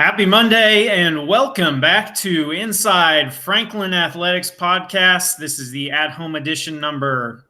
Happy Monday and welcome back to Inside Franklin Athletics Podcast. This is the at-home edition number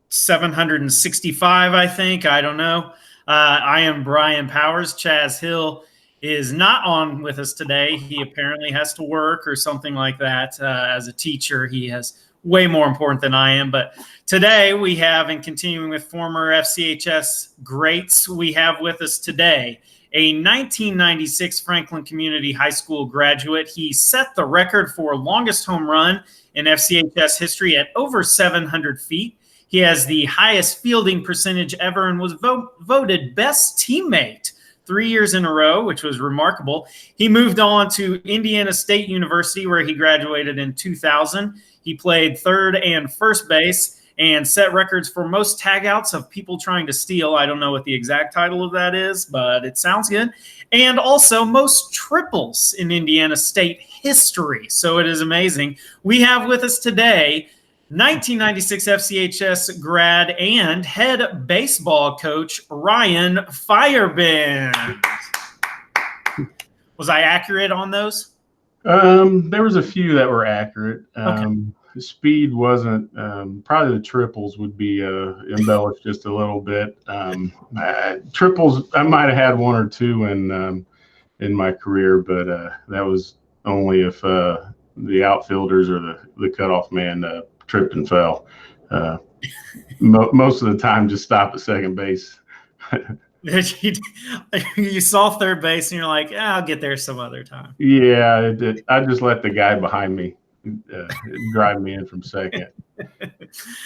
765, I think. I don't know. I am Brian Powers. Chaz Hill is not on with us today. He apparently has to work or something like that. As a teacher, he has way more important than I am. But today we have, and continuing with former FCHS greats, we have with us today a 1996 Franklin Community High School graduate. He set the record for longest home run in FCHS history at over 700 feet. He has the highest fielding percentage ever and was voted best teammate 3 years in a row, which was remarkable. He moved on to Indiana State University, where he graduated in 2000. He played third and first base and set records for most tagouts of people trying to steal. I don't know what the exact title of that is, but it sounds good. And also most triples in Indiana State history. So it is amazing. We have with us today 1996 FCHS grad and head baseball coach Ryan Feyerabend. Was I accurate on those? There was a few that were accurate. Okay. The speed wasn't. Probably the triples would be embellished just a little bit. Triples, I might have had one or two in my career, but that was only if the outfielders or the cutoff man tripped and fell. Most of the time, just stop at second base. You saw third base and you're like, I'll get there some other time. Yeah, I just let the guy behind me drive me in from second.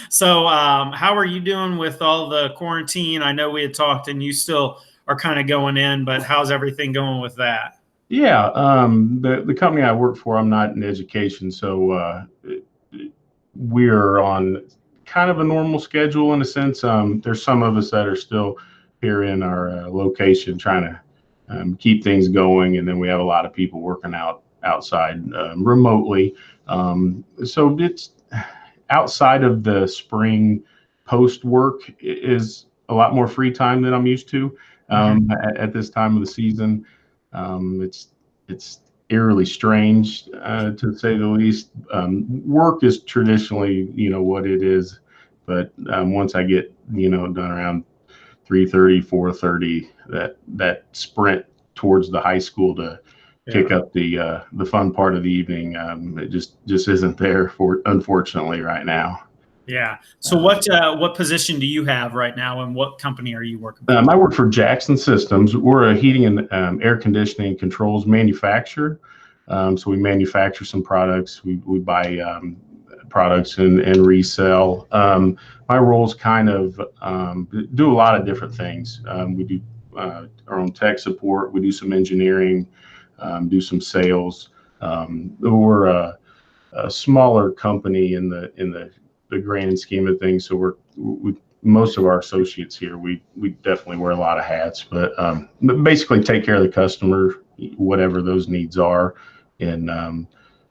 So how are you doing with all the quarantine? I know we had talked and you still are kind of going in, but how's everything going with that? Yeah, the company I work for, I'm not in education, so we're on kind of a normal schedule in a sense. There's some of us that are still here in our location trying to keep things going, and then we have a lot of people working outside remotely. So it's outside of the spring post work is a lot more free time than I'm used to at this time of the season. It's eerily strange to say the least. Work is traditionally, what it is, but once I get, done around 3:30, 4:30, that sprint towards the high school to kick up the fun part of the evening, it just isn't there unfortunately right now. Yeah. So what position do you have right now, and what company are you working for? I work for Jackson Systems. We're a heating and air conditioning controls manufacturer. So we manufacture some products. We buy products and resell. My role is kind of do a lot of different things. We do our own tech support. We do some engineering, do some sales. We're a smaller company in the grand scheme of things. So we most of our associates here, we definitely wear a lot of hats, but basically take care of the customer, whatever those needs are in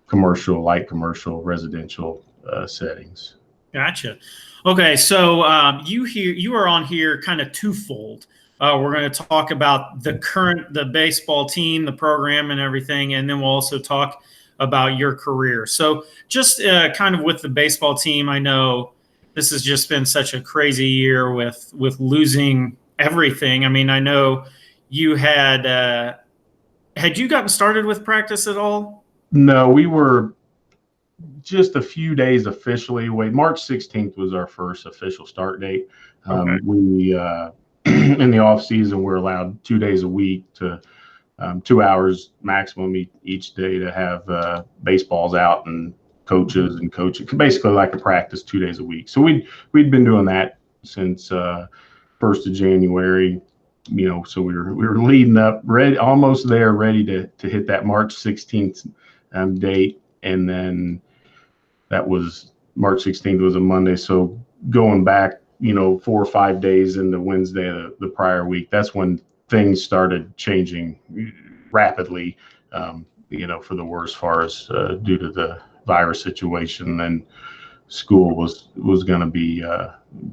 commercial, light commercial, residential settings. Gotcha. Okay, so you are on here kind of twofold. We're going to talk about the baseball team, the program, and everything, and then we'll also talk about your career. So just kind of with the baseball team, I know this has just been such a crazy year with losing everything. I mean, I know you had you gotten started with practice at all? No, we were just a few days officially away. March 16th was our first official start date. Okay. We in the off season, we're allowed 2 days a week to 2 hours maximum each day to have baseballs out and coaches and coaching, basically like a practice 2 days a week. So we'd been doing that since 1st of January. So we were leading up, ready, almost there, ready to hit that March 16th date, and then that was March 16th was a Monday. So going back, 4 or 5 days into Wednesday the prior week, that's when things started changing rapidly, for the worse, as far as due to the virus situation. Then school was going to be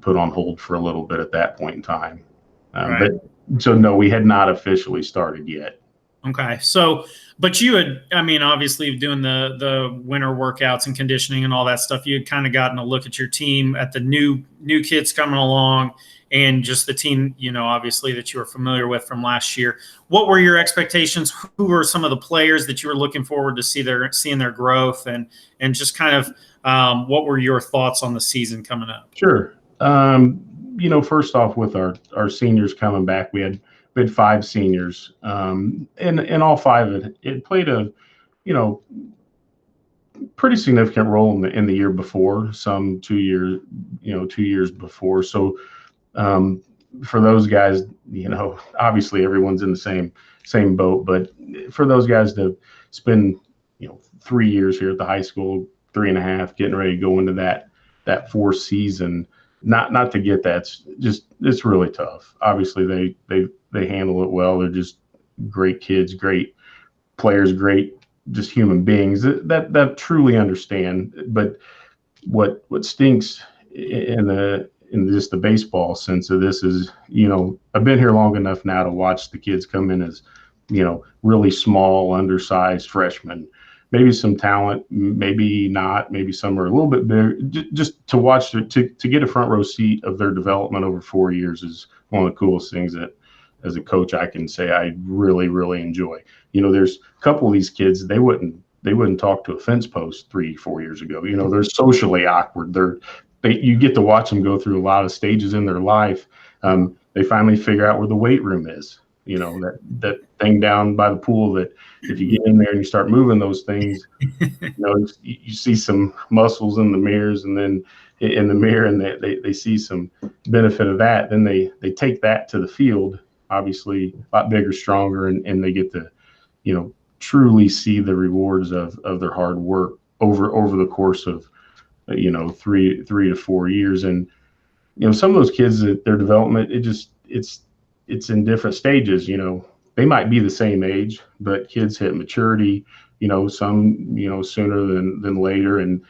put on hold for a little bit at that point in time. Right. But so no, we had not officially started yet. Okay. So, but you had, I mean, obviously doing the winter workouts and conditioning and all that stuff, you had kind of gotten a look at your team, at the new kids coming along, and just the team, obviously that you were familiar with from last year. What were your expectations? Who were some of the players that you were looking forward to seeing their growth, and just kind of what were your thoughts on the season coming up? Sure. First off, with our seniors coming back, we had 5 seniors, and all 5 it played a you know pretty significant role in the year before, some 2 years 2 years before. So um, for those guys, obviously everyone's in the same boat, but for those guys to spend 3 years here at the high school, 3.5, getting ready to go into that 4th season, not to get that, it's really tough. Obviously they handle it well. They're just great kids, great players, great just human beings that truly understand. But what stinks in just the baseball sense of this is, I've been here long enough now to watch the kids come in as, really small, undersized freshmen, maybe some talent, maybe not, maybe some are a little bit bigger. Just to watch to get a front row seat of their development over 4 years is one of the coolest things that, as a coach, I can say I really, really enjoy. There's a couple of these kids, they wouldn't talk to a fence post 3, 4 years ago. They're socially awkward. You get to watch them go through a lot of stages in their life. They finally figure out where the weight room is. That thing down by the pool that if you get in there and you start moving those things, you see some muscles in the mirrors, and then in the mirror, and they see some benefit of that. Then they take that to the field, obviously a lot bigger, stronger, and they get to, truly see the rewards of their hard work over the course of, 3 to 4 years. And, some of those kids, that their development, it's in different stages. They might be the same age, but kids hit maturity, some, sooner than later. And,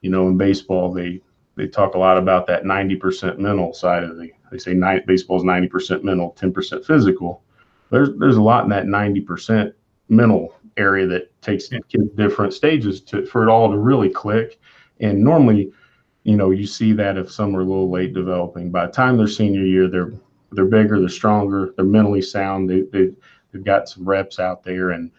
in baseball, they talk a lot about that 90% mental side of they say baseball is 90% mental, 10% physical. There's a lot in that 90% mental area that takes kids different stages for it all to really click. And normally, you see that if some are a little late developing, by the time their senior year, they're bigger, they're stronger, they're mentally sound. They've got some reps out there, and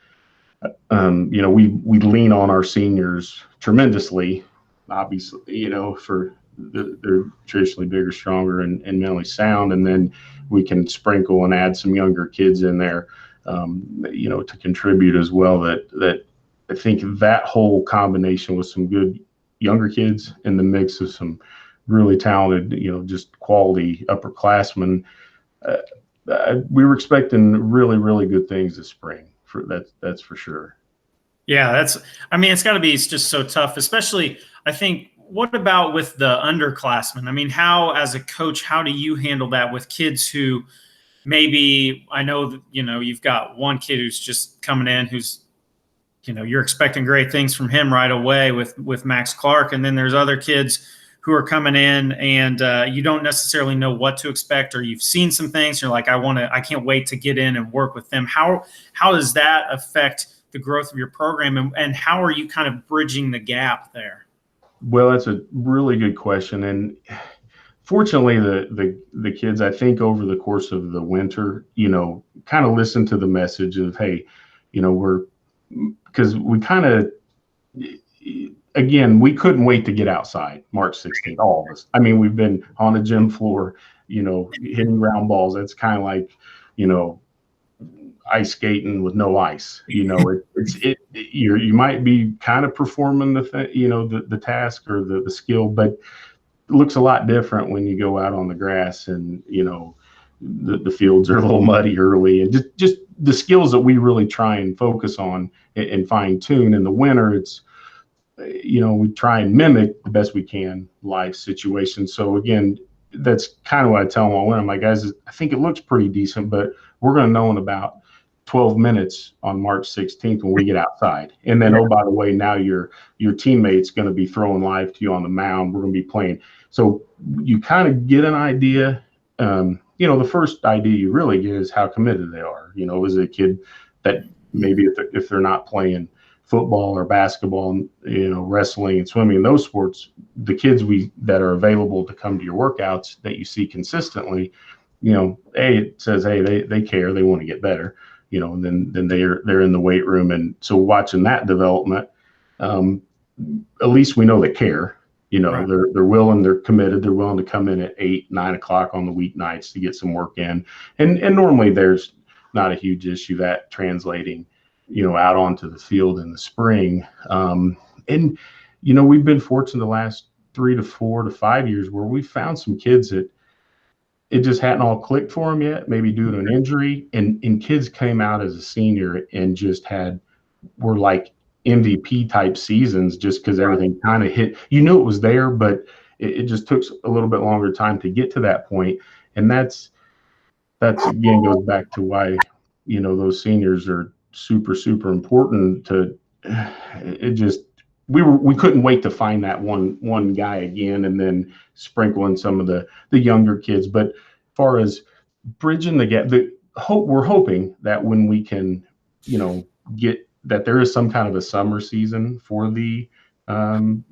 we lean on our seniors tremendously, obviously, for they're traditionally bigger, stronger, and mentally sound, and then we can sprinkle and add some younger kids in there, to contribute as well. That I think that whole combination with some good younger kids in the mix of some really talented, just quality upperclassmen. We were expecting really, really good things this spring. That's for sure. Yeah, it's got to be just so tough, especially, I think, what about with the underclassmen? I mean, as a coach, how do you handle that with kids who maybe, I know that, you've got one kid who's just coming in, who's, you're expecting great things from him right away with Max Clark. And then there's other kids who are coming in, and you don't necessarily know what to expect, or you've seen some things. You're like, I can't wait to get in and work with them. How does that affect the growth of your program, and how are you kind of bridging the gap there? Well, that's a really good question. And fortunately, the kids, I think, over the course of the winter, kind of listen to the message of, hey, because we kind of, again, we couldn't wait to get outside March 16th, all of us. I mean, we've been on the gym floor, hitting ground balls. That's kind of like, ice skating with no ice. You might be kind of performing the task or the skill, but it looks a lot different when you go out on the grass and the fields are a little muddy early, and just the skills that we really try and focus on and fine tune. In the winter, it's we try and mimic the best we can life situations. So again, that's kind of what I tell them all winter. I'm like, guys, I think it looks pretty decent, but we're going to know in about 12 minutes on March 16th when we get outside. And then, oh, by the way, now your teammate's going to be throwing live to you on the mound. We're going to be playing. So you kind of get an idea. The first idea you really get is how committed they are. Is it a kid that maybe if they're not playing football or basketball, wrestling and swimming and those sports, the kids that are available to come to your workouts that you see consistently, it says, hey, they care, they want to get better, and then they're in the weight room. And so watching that development, at least we know they care. Right. They're willing, they're committed, they're willing to come in at 8, 9 o'clock on the weeknights to get some work in. And normally there's not a huge issue that translating, out onto the field in the spring. And we've been fortunate the last 3 to 4 to 5 years where we found some kids that it just hadn't all clicked for them yet, maybe due to an injury. And kids came out as a senior and just were like MVP type seasons just because everything kind of hit. It was there, but it just took a little bit longer time to get to that point. And that's again goes back to why, those seniors are super, super important to we couldn't wait to find that one guy again and then sprinkle in some of the younger kids. But as far as bridging the gap, we're hoping that when we can, get that there is some kind of a summer season for the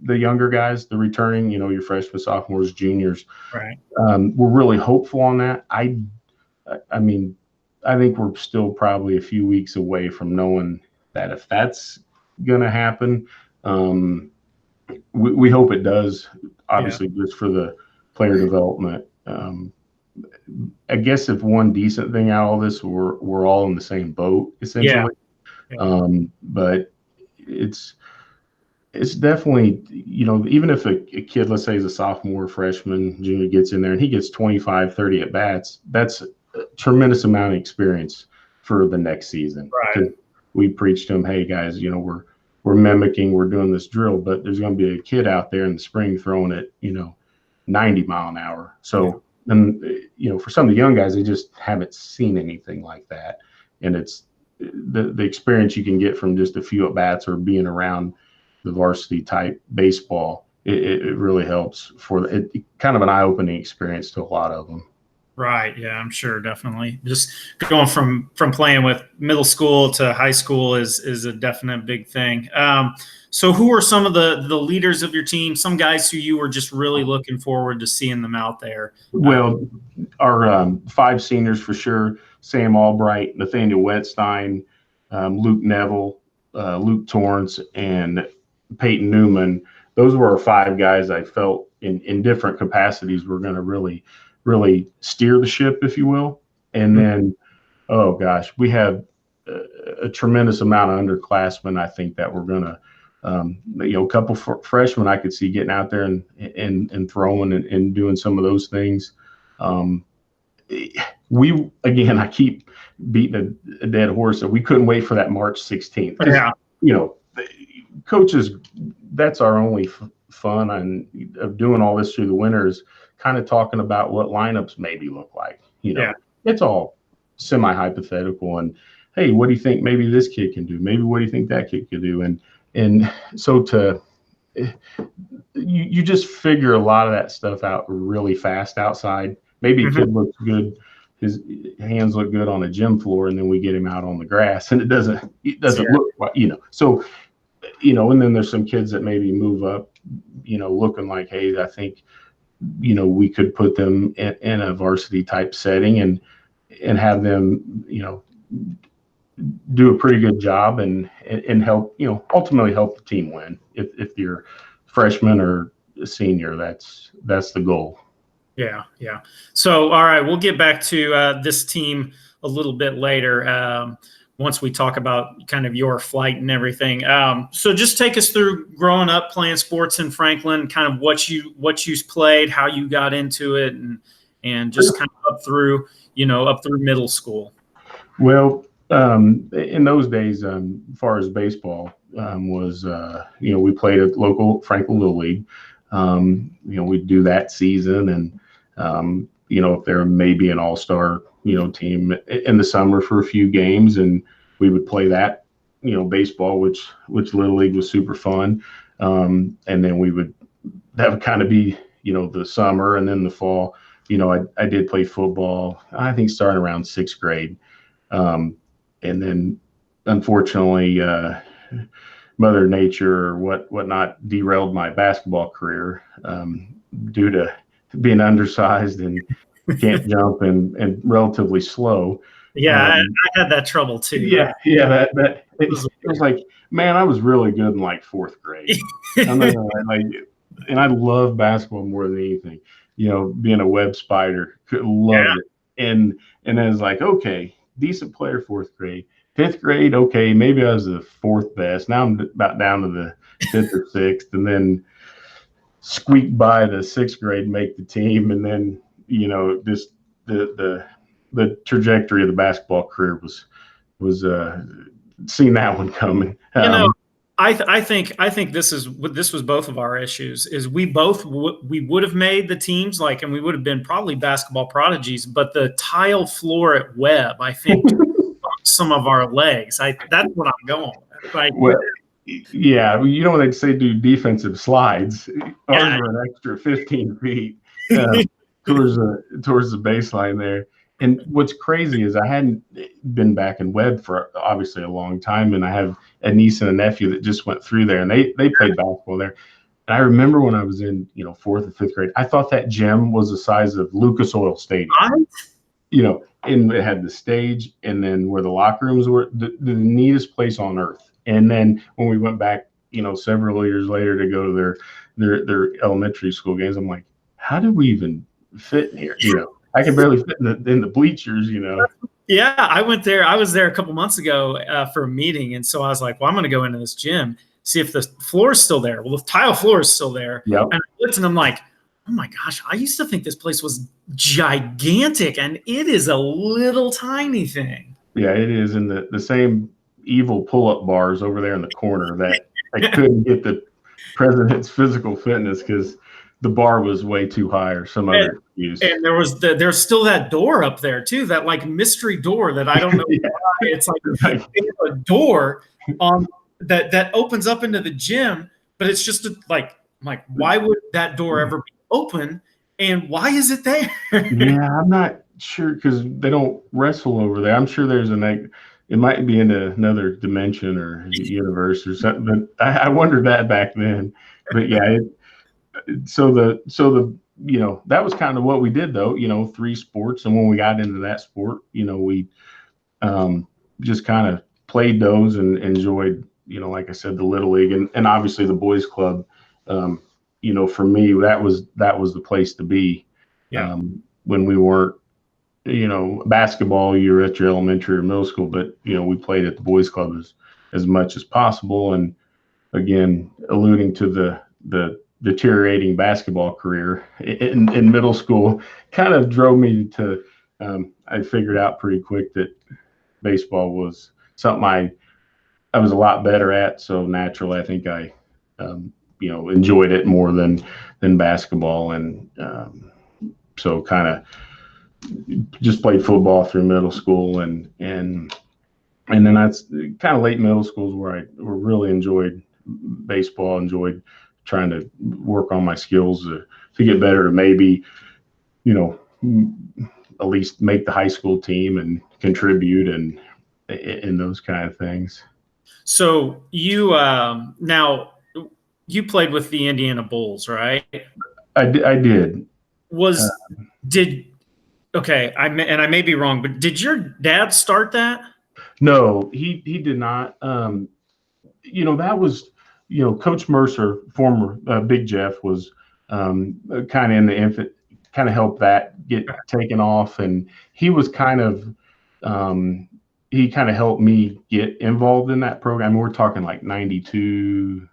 younger guys, the returning, your freshmen, sophomores, juniors. Right. We're really hopeful on that. I mean, I think we're still probably a few weeks away from knowing that if that's going to happen. We hope it does, obviously, just for the player development. I guess if one decent thing out of all this, we're all in the same boat, essentially. Yeah. But it's definitely, even if a kid, let's say, is a sophomore, freshman, junior, gets in there and he gets 25, 30 at bats, that's a tremendous amount of experience for the next season. Right. We preach to them, hey guys, we're mimicking, we're doing this drill, but there's going to be a kid out there in the spring throwing it, 90 mile an hour. So, and for some of the young guys, they just haven't seen anything like that. And it's the experience you can get from just a few at bats or being around the varsity type baseball. It really helps for it, kind of an eye-opening experience to a lot of them. Right. Yeah, I'm sure. Definitely. Just going from playing with middle school to high school is a definite big thing. So who are some of the leaders of your team? Some guys who you were just really looking forward to seeing them out there? Well, our 5 seniors for sure: Sam Albright, Nathaniel Wetstein, Luke Neville, Luke Torrance, and Peyton Newman. Those were our 5 guys I felt in different capacities were going to really steer the ship, if you will. And then, oh gosh, we have a tremendous amount of underclassmen. I think that we're going to, a couple freshmen I could see getting out there and throwing and doing some of those things. I keep beating a dead horse that we couldn't wait for that March 16th. Yeah. Coaches, that's our only fun of doing all this through the winter is kind of talking about what lineups maybe look like. It's all semi-hypothetical. And hey, what do you think maybe this kid can do? Maybe what do you think that kid could do? And so you just figure a lot of that stuff out really fast outside. Maybe a kid looks good, his hands look good on a gym floor, and then we get him out on the grass and it doesn't look like, So, and then there's some kids that maybe move up, looking like, hey, I think, we could put them in a varsity type setting and have them, do a pretty good job and help, ultimately help the team win. If you're freshman or a senior, that's the goal. Yeah. So, all right, we'll get back to this team a little bit later once we talk about kind of your flight and everything. So just take us through growing up playing sports in Franklin, kind of what you played, how you got into it, and just kind of up through middle school. Well, in those days, as far as baseball was, we played at local Franklin Little League. We'd do that season, and if there may be an all-star, team in the summer for a few games, and we would play that, baseball, which Little League was super fun. And then that would kind of be, the summer, and then the fall. I did play football, I think starting around 6th grade. And then unfortunately, Mother Nature or whatnot derailed my basketball career due to being undersized and can't jump and relatively slow. Yeah, I had that trouble too. Yeah, that Was it was like, man, I was really good in like fourth grade. I'm not gonna lie, like, and I love basketball more than anything. Being a web spider, loved it. And then it's like, okay, decent player fourth grade. Fifth grade, okay, maybe I was the fourth best. Now I'm about down to the fifth or sixth, and then squeak by the sixth grade, make the team, and then just the trajectory of the basketball career was seen that one coming. I think this was both of our issues. Is we both we would have made the teams, like, and we would have been probably basketball prodigies, but the tile floor at Webb, I think, some of our legs. That's what I'm going with. Like, well, yeah, when they say do defensive slides, ours were an extra 15 feet towards the baseline there. And what's crazy is I hadn't been back in Webb for obviously a long time, and I have a niece and a nephew that just went through there, and they played basketball there. And I remember when I was in fourth or fifth grade, I thought that gym was the size of Lucas Oil Stadium. And it had the stage, and then where the locker rooms were, the neatest place on earth. And then when we went back, several years later to go to their elementary school games, I'm like, how did we even fit in here? I can barely fit in the bleachers. Yeah, I went there. I was there a couple months ago for a meeting, and so I was like, well, I'm going to go into this gym, see if the floor is still there. Well, the tile floor is still there. Yep. And I looked, and I'm like, oh my gosh, I used to think this place was gigantic, and it is a little tiny thing. Yeah, it is. And the same evil pull-up bars over there in the corner that I couldn't get the president's physical fitness because the bar was way too high or some other excuse. And there's still that door up there too, that like mystery door that I don't know why. It's like a door that opens up into the gym, but it's just I'm like, why would that door ever be open, and why is it there? Yeah, I'm not sure because they don't wrestle over there. I'm sure there's it might be in another dimension or universe or something. But I wondered that back then. But yeah, so that was kind of what we did though. 3 sports, and when we got into that sport, we just kind of played those and enjoyed, like I said, the Little League and obviously the boys club. For me, that was the place to be. Yeah. When we weren't, basketball, you were at your elementary or middle school, but we played at the boys club as much as possible. And again, alluding to the deteriorating basketball career in middle school, kind of drove me to. I figured out pretty quick that baseball was something I was a lot better at. So naturally, I think I enjoyed it more than basketball, and so kind of just played football through middle school, and then that's kind of late middle schools where I really enjoyed baseball, enjoyed trying to work on my skills to get better, to maybe at least make the high school team and contribute and those kind of things. So you now you played with the Indiana Bulls, right? I did. Okay, I may be wrong, but did your dad start that? No, he did not. That was Coach Mercer, former Big Jeff, was kind of in the infant, kind of helped that get taken off, and he was kind of he kind of helped me get involved in that program. We're talking like 92,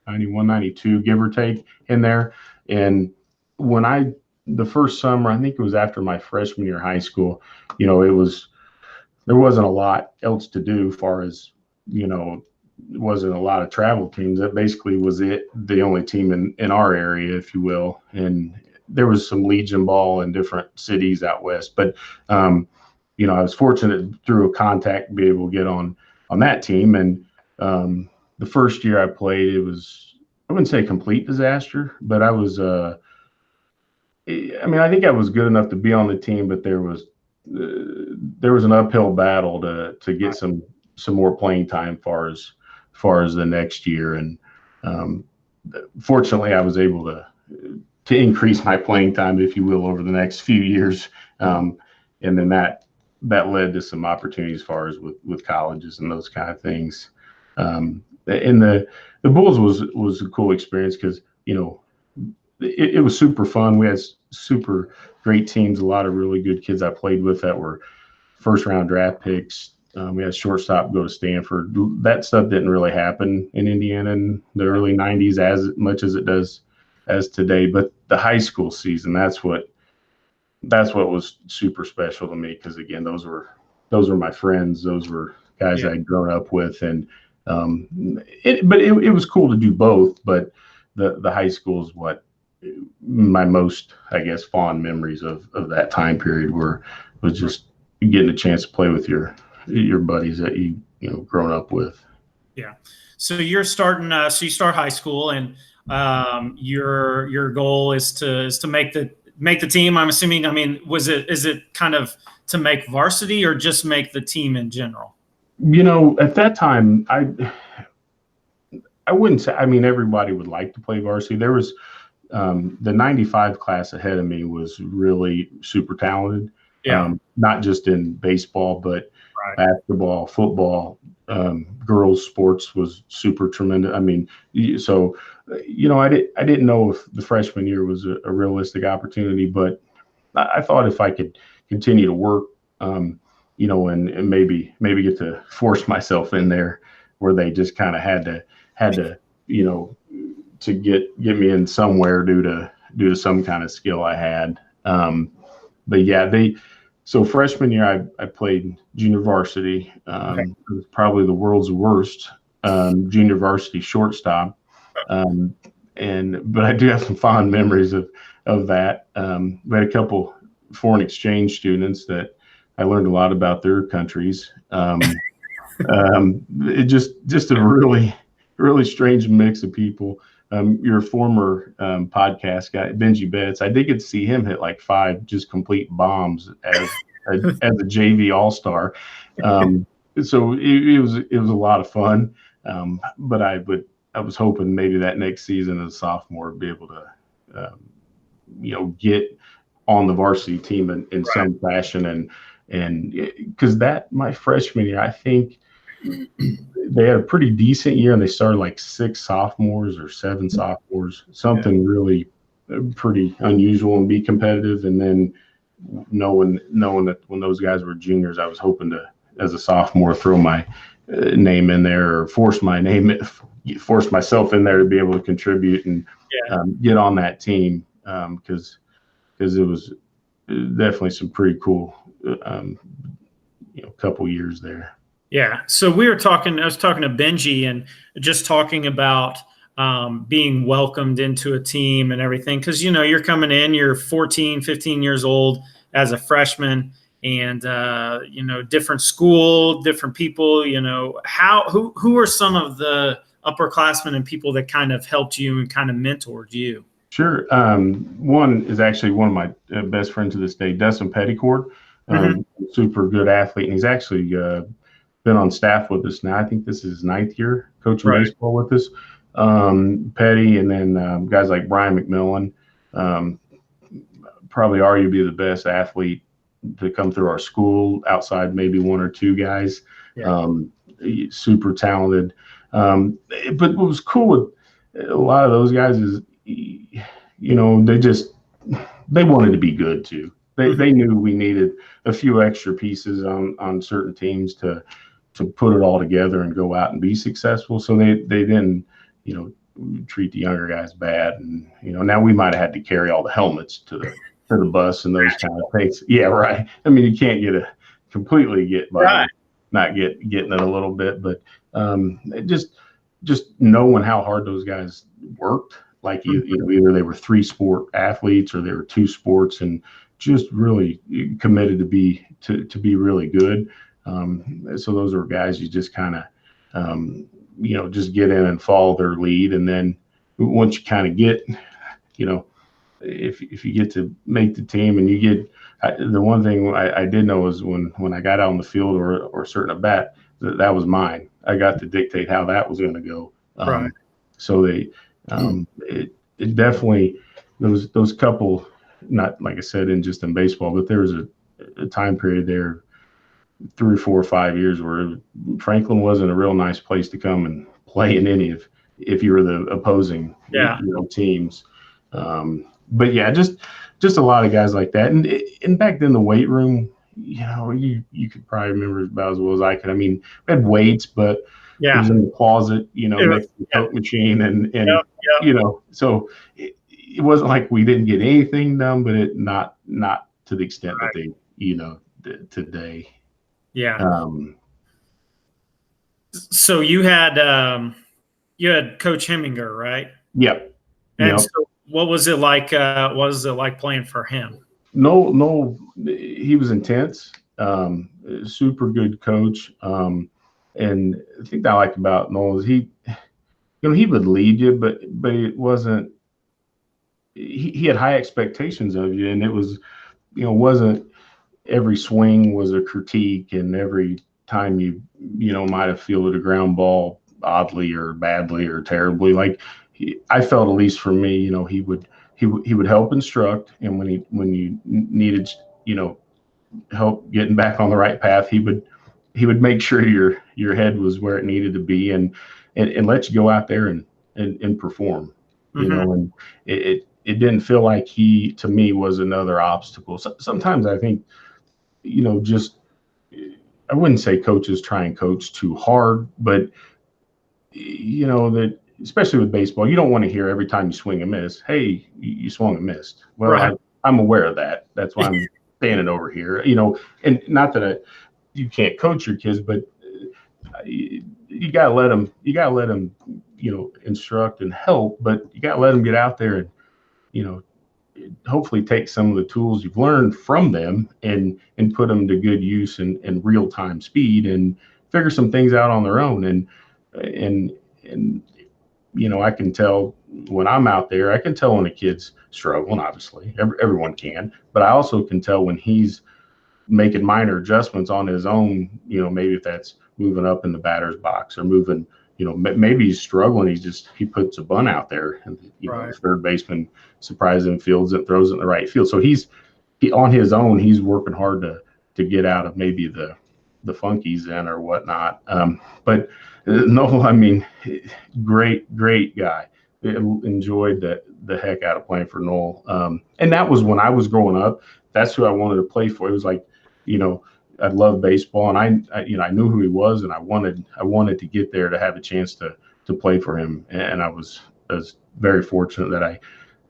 91, 92, give or take in there. And when the first summer, I think it was after my freshman year of high school, there wasn't a lot else to do as far as, it wasn't a lot of travel teams. That basically was the only team in our area, if you will. And there was some Legion ball in different cities out west. But, I was fortunate through a contact to be able to get on that team. And the first year I played, it was, I wouldn't say a complete disaster, but I was I think I was good enough to be on the team, but there was an uphill battle to get some some more playing time far as the next year. And fortunately, I was able to increase my playing time, if you will, over the next few years. And then that led to some opportunities as far as with colleges and those kind of things. And the Bulls was a cool experience because, it was super fun. We had super great teams, a lot of really good kids I played with that were first round draft picks. We had a shortstop go to Stanford. That stuff didn't really happen in Indiana in the early 90s as much as it does as today. But the high school season, that's what was super special to me, because again, those were my friends. Those were guys I'd grown up with, and it was cool to do both. But the high school is what my most, I guess, fond memories of that time period was just getting a chance to play with your buddies that you grown up with. Yeah. So you're starting. So you start high school, and your goal is to make the team. I'm assuming. I mean, is it kind of to make varsity or just make the team in general? At that time, I wouldn't say. I mean, everybody would like to play varsity. There was the 95 class ahead of me was really super talented. Yeah. Not just in baseball, but basketball, football, girls sports was super tremendous. I mean, so, I didn't know if the freshman year was a realistic opportunity, but I thought if I could continue to work, and maybe get to force myself in there where they just kind of had to, to get me in somewhere due to some kind of skill I had. But yeah, so freshman year I played junior varsity. It was probably the world's worst junior varsity shortstop. But I do have some fond memories of that. We had a couple foreign exchange students that I learned a lot about their countries. It just a really, really strange mix of people. Your former podcast guy, Benji Betts, I did get to see him hit like 5 just complete bombs as a JV All-Star. So it was a lot of fun. But I was hoping maybe that next season as a sophomore be able to get on the varsity team in some fashion, and because my freshman year, I think they had a pretty decent year, and they started like 6 sophomores or 7 sophomores, something really pretty unusual, and be competitive. And then knowing that when those guys were juniors, I was hoping to, as a sophomore, throw my name in there, or force myself in there to be able to contribute and get on that team, because it was definitely some pretty cool couple years there. Yeah. So I was talking to Benji and just talking about being welcomed into a team and everything. Because, you're coming in, you're 14, 15 years old as a freshman, and, different school, different people, who are some of the upperclassmen and people that kind of helped you and kind of mentored you? Sure. One is actually one of my best friends to this day, Dustin Petticord, super good athlete. And he's actually been on staff with us now. I think this is his 9th year coaching baseball with us. Petty, and then guys like Brian McMillan, probably arguably the best athlete to come through our school outside maybe 1 or 2 guys. Super talented. But what was cool with a lot of those guys is, they wanted to be good too. They knew we needed a few extra pieces on certain teams to put it all together and go out and be successful. So they didn't, treat the younger guys bad. And, now we might have had to carry all the helmets to the bus and those kind of things. Yeah, right. I mean, you can't get by not getting it a little bit, but just knowing how hard those guys worked. Like either they were 3 sport athletes or they were 2 sports, and just really committed to be really good. So those are guys you just kind of, just get in and follow their lead. And then once you kind of get, if you get to make the team and the one thing I did know is when I got out on the field or certain at bat, that was mine. I got to dictate how that was going to go. Right. So it definitely, those couple, not like I said, just in baseball, but there was a time period there, 3 or 4 or 5 years, where Franklin wasn't a real nice place to come and play in any of, if you were the opposing teams. But yeah, just a lot of guys like that. And back then the weight room, you could probably remember about as well as I could. I mean, we had weights, but it was in the closet, next to the Coke machine, and so it wasn't like we didn't get anything done, but it not to the extent that they today. Yeah. So you had Coach Heminger, right? Yep. And so what was it like? What was it like playing for him? No, he was intense. Super good coach. And the thing that I liked about Noel is he would lead you, but it wasn't. He had high expectations of you, and it was, wasn't every swing was a critique, and every time you might have fielded a ground ball oddly or badly or terribly. Like I felt, at least for me, he would help instruct, and when you needed help getting back on the right path, he would make sure your head was where it needed to be, and let you go out there and perform. And it didn't feel like he, to me, was another obstacle. So, sometimes I think, just, I wouldn't say coaches try and coach too hard, but that, especially with baseball, you don't want to hear every time you swing and miss, hey, you swung and missed. Well, right. I'm aware of that. That's why I'm standing over here, and not that you can't coach your kids, but you gotta let them, instruct and help, but you gotta let them get out there and, hopefully take some of the tools you've learned from them and put them to good use in real time speed, and figure some things out on their own. And I can tell when I'm out there, I can tell when a kid's struggling, obviously, everyone can, but I also can tell when he's making minor adjustments on his own, maybe if that's moving up in the batter's box, or moving, maybe he's struggling. He puts a bunt out there, and the third baseman surprises him, fields it, throws it in the right field. So he on his own, he's working hard to get out of maybe the funk he's in or whatnot. But no, I mean, great guy. Enjoyed the heck out of playing for Noel. And that was when I was growing up. That's who I wanted to play for. It was like, I loved baseball, and I knew who he was, and I wanted to get there to have a chance to play for him. And I was very fortunate that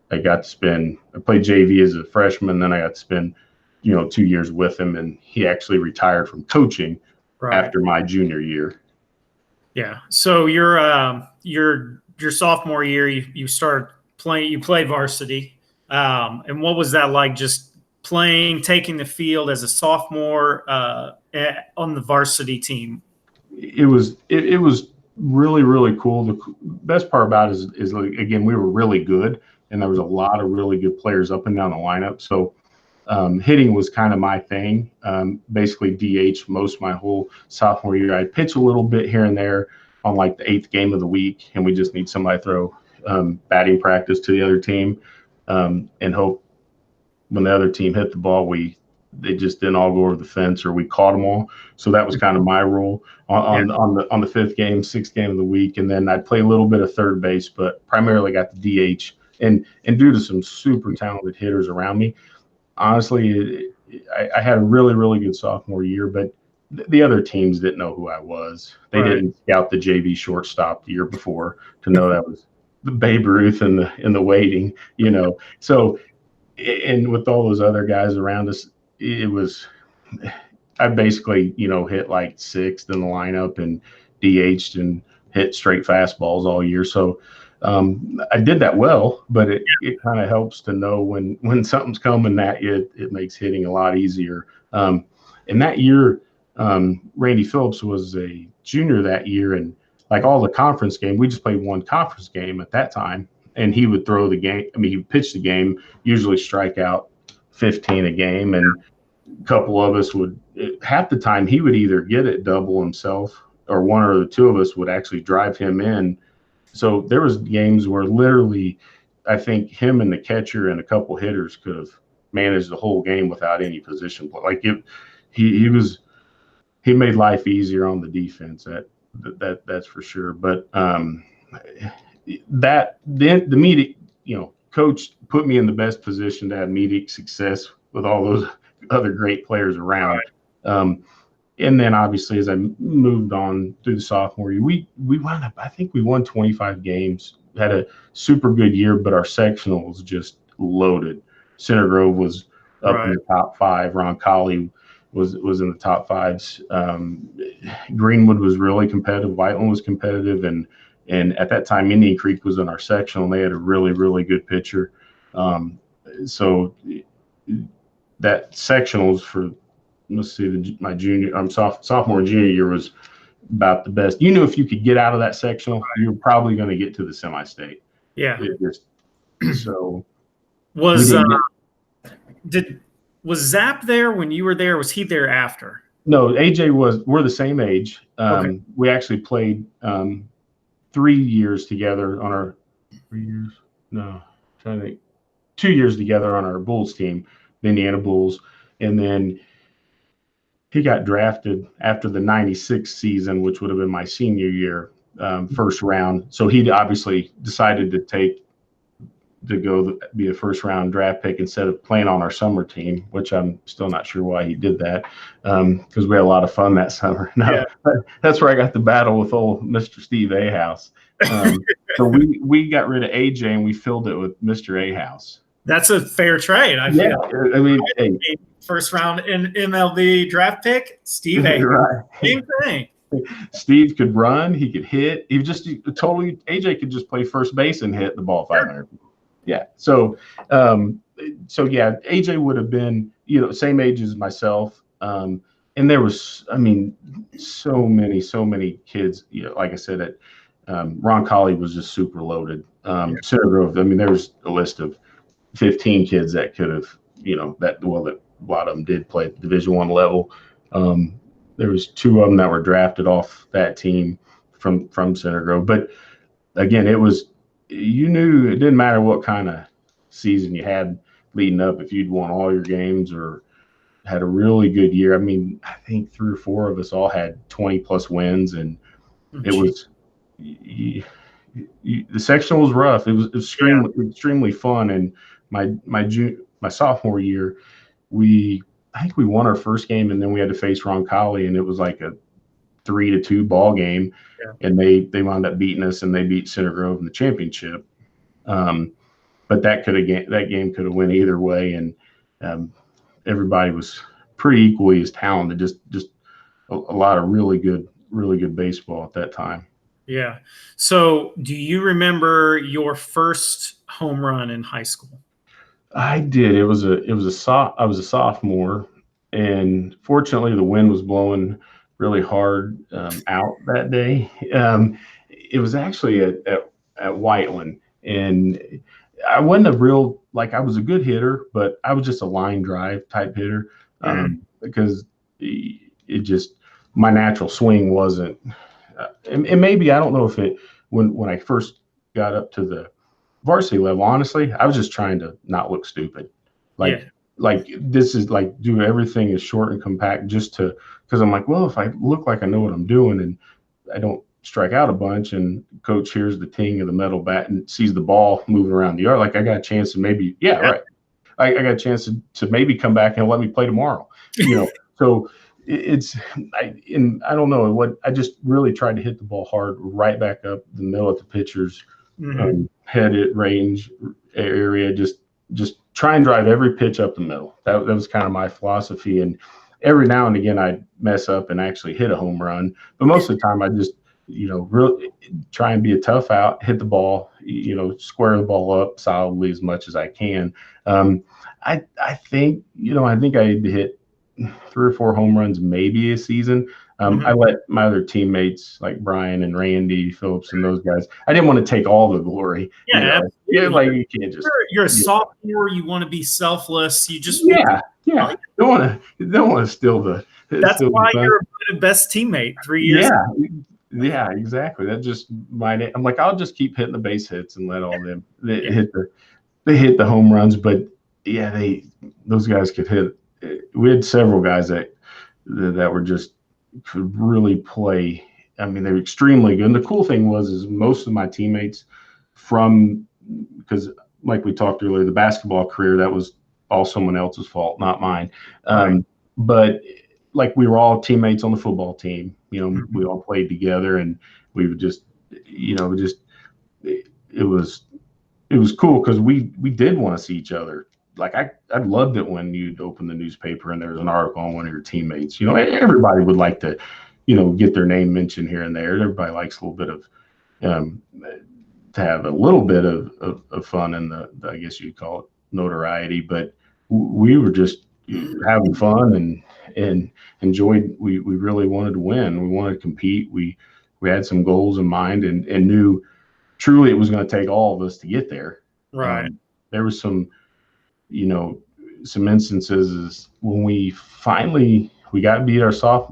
I got to spend. I played JV as a freshman, then I got to spend 2 years with him, and he actually retired from coaching after my junior year. Yeah. So your sophomore year, you started playing. You played varsity, and what was that like? Just playing, taking the field as a sophomore on the varsity team. It was really, really cool. The best part about it is like, again, we were really good, and there was a lot of really good players up and down the lineup. So hitting was kind of my thing. Basically DH most of my whole sophomore year. I'd pitch a little bit here and there on like the 8th game of the week, and we just need somebody to throw batting practice to the other team, and hope when the other team hit the ball, they just didn't all go over the fence, or we caught them all. So that was kind of my role on the 5th game, 6th game of the week. And then I'd play a little bit of third base, but primarily got the DH. And due to some super talented hitters around me, honestly, I had a really, really good sophomore year, but the other teams didn't know who I was. They didn't scout the JV shortstop the year before to know that was the Babe Ruth in the waiting, So, and with all those other guys around us, I basically, hit like 6th in the lineup and DH'd and hit straight fastballs all year. So I did that well, but it kind of helps to know when something's coming at you. It makes hitting a lot easier. And that year, Randy Phillips was a junior that year, and like all the conference game, we just played one conference game at that time, and he would throw the game. I mean, he would pitch the game, usually strike out 15 a game, and a couple of us would, half the time he would either get it double himself or one or the two of us would actually drive him in. So there was games where literally I think him and the catcher and a couple hitters could have managed the whole game without any position play. Like he made life easier on the defense. That's for sure. But the immediate, coach put me in the best position to have immediate success with all those other great players around. And then obviously as I moved on through the sophomore year, we wound up, I think we won 25 games, had a super good year, but our sectional was just loaded. Center Grove was up in the top 5. Ron Colley was in the top 5s. Greenwood was really competitive. Whiteland was competitive. And at that time, Indian Creek was in our sectional, and they had a really, really good pitcher. So that sectionals for, let's see, my sophomore and junior year was about the best. You knew if you could get out of that sectional, you were probably going to get to the semi-state. Yeah. So was Zap there when you were there? Was he there after? No, AJ we're the same age. Okay. We actually played 3 years together on our 3 years. No, trying to think. 2 years together on our Bulls team, the Indiana Bulls. And then he got drafted after the 96 season, which would have been my senior year, first round. So he obviously decided to go be a first round draft pick instead of playing on our summer team, which I'm still not sure why he did that, because we had a lot of fun that summer. That's where I got the battle with old Mr. Steve Ahouse. So we got rid of AJ and we filled it with Mr. Ahouse. That's a fair trade. I feel. I mean, first round in MLB draft pick, Steve Ahouse. Right. Same thing. Steve could run. He could hit. AJ could just play first base and hit the ball 500. Yeah. So AJ would have been, same age as myself. And there was, so many kids, like I said, Ron Colley was just super loaded. Center Grove, there was a list of 15 kids that could have, that a lot of them did play at the Division I level. There was 2 of them that were drafted off that team from Center Grove. But again, you knew it didn't matter what kind of season you had leading up, if you'd won all your games or had a really good year. I think 3 or 4 of us all had 20 plus wins, and it was the sectional was rough. It was extremely fun. And my sophomore year, I think we won our first game, and then we had to face Ron Colley, and it was like a 3-2 ball game. Yeah. And they wound up beating us, and they beat Center Grove in the championship. But that game could have went either way, and everybody was pretty equally as talented. Just a lot of really good baseball at that time. Yeah. So, do you remember your first home run in high school? I did. I was a sophomore, and fortunately the wind was blowing really hard out that day. It was actually at Whiteland, and I wasn't I was a good hitter, but I was just a line drive type hitter, because my natural swing wasn't, and maybe, I don't know if when I first got up to the varsity level, honestly, I was just trying to not look stupid. This is do everything as short and compact because I'm like, well, if I look like I know what I'm doing and I don't strike out a bunch, and coach hears the ting of the metal bat and sees the ball moving around the yard, I got a chance to maybe, right. I got a chance to maybe come back and let me play tomorrow, So I don't know I just really tried to hit the ball hard right back up the middle at the pitcher's head at range area, just try and drive every pitch up the middle. That was kind of my philosophy. And every now and again I'd mess up and actually hit a home run, but most of the time I just, really try and be a tough out, hit the ball, square the ball up solidly as much as I can. I think I hit 3 or 4 home runs maybe a season. I let my other teammates like Brian and Randy Phillips and those guys, I didn't want to take all the glory. Yeah, you can't just. You're a sophomore. You want to be selfless. You just Oh, Yeah, don't want to steal the that's why fun. you're a voted best teammate 3 years. Yeah, yeah, exactly. That just might. I'm like, I'll just keep hitting the base hits and let all them Yeah. they hit the home runs. But yeah, those guys could hit. We had several guys that were just could really play. I mean, they were extremely good. And the cool thing is most of my teammates because like we talked earlier, the basketball career, that was all someone else's fault, not mine. Right. But like we were all teammates on the football team. We Mhm. all played together, and we would just, it was cool because we did want to see each other. Like I loved it when you'd open the newspaper and there was an article on one of your teammates. Everybody would like to, get their name mentioned here and there. Everybody likes a little bit of um, to have a little bit of fun in I guess you'd call it notoriety, but we were just having fun and enjoyed. We really wanted to win. We wanted to compete. We had some goals in mind and knew truly it was going to take all of us to get there. Right. There was some instances is when we got beat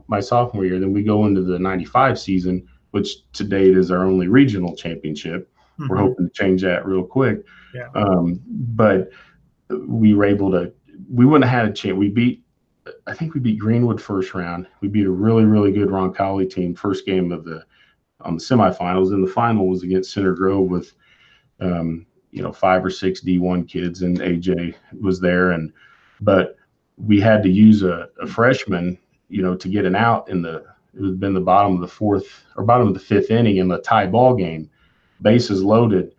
my sophomore year. Then we go into the '95 season, which to date is our only regional championship. We're Mhm. hoping to change that real quick. Yeah. But we were able to. We wouldn't have had a chance. I think we beat Greenwood first round. We beat a really, really good Roncalli team first game on the semifinals. And the final was against Center Grove with 5 or 6 D1 kids, and AJ was there. But we had to use a freshman, to get an out it would have been the bottom of the fourth or bottom of the fifth inning in the tie ball game, bases loaded.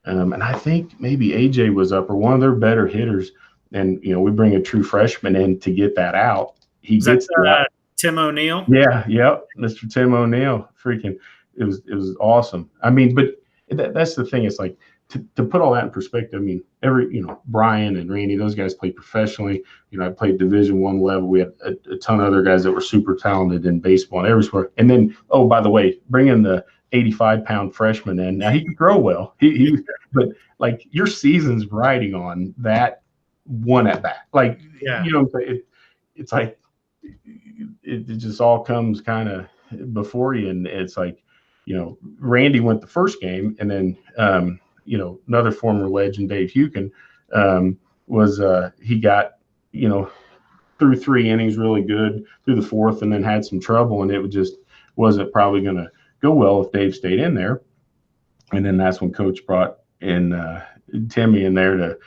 And I think maybe AJ was up or one of their better hitters. And, we bring a true freshman in to get that out. He Is that gets the out. Tim O'Neill? Yeah, yep, Mr. Tim O'Neill. Freaking, it was awesome. I mean, but that's the thing. It's like to put all that in perspective. I mean, Brian and Randy, those guys played professionally. I played Division I level. We had a ton of other guys that were super talented in baseball and every sport. And then, oh, by the way, bringing the 85-pound freshman in. Now he could throw well. But like your season's riding on that one at bat. Like Yeah. it's like it just all comes kind of before you, and it's like Randy went the first game, and then another former legend, Dave Hukin, was he got through 3 innings really good through the fourth, and then had some trouble, and it just wasn't probably going to go well if Dave stayed in there. And then that's when Coach brought in Timmy in there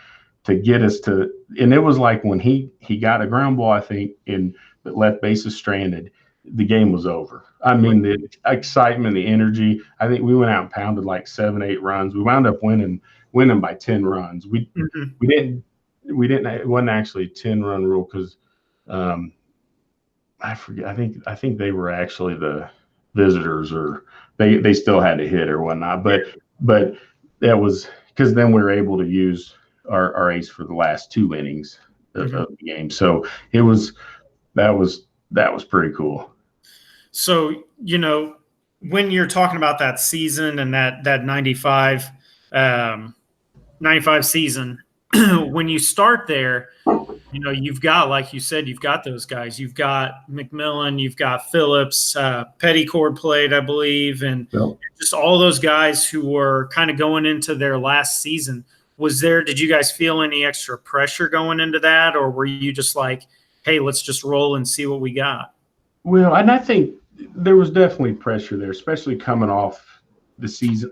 to get us to, and it was like when he got a ground ball, I think, that left bases stranded, the game was over. I mean, the excitement, the energy. I think we went out and pounded like 7, 8 runs. We wound up winning by 10 runs. We didn't. It wasn't actually a 10-run rule because I forget. I think they were actually the visitors, or they still had to hit or whatnot. But that was because then we were able to use our ace for the last 2 innings of the game. So that was pretty cool. So, when you're talking about that season and that 95 season, when you start there, you've got, like you said, you've got those guys. You've got McMillan, you've got Phillips, Petticord played, I believe, and just all those guys who were kind of going into their last season. Did you guys feel any extra pressure going into that, or were you just like, hey, let's just roll and see what we got? Well, and I think there was definitely pressure there, especially coming off the season.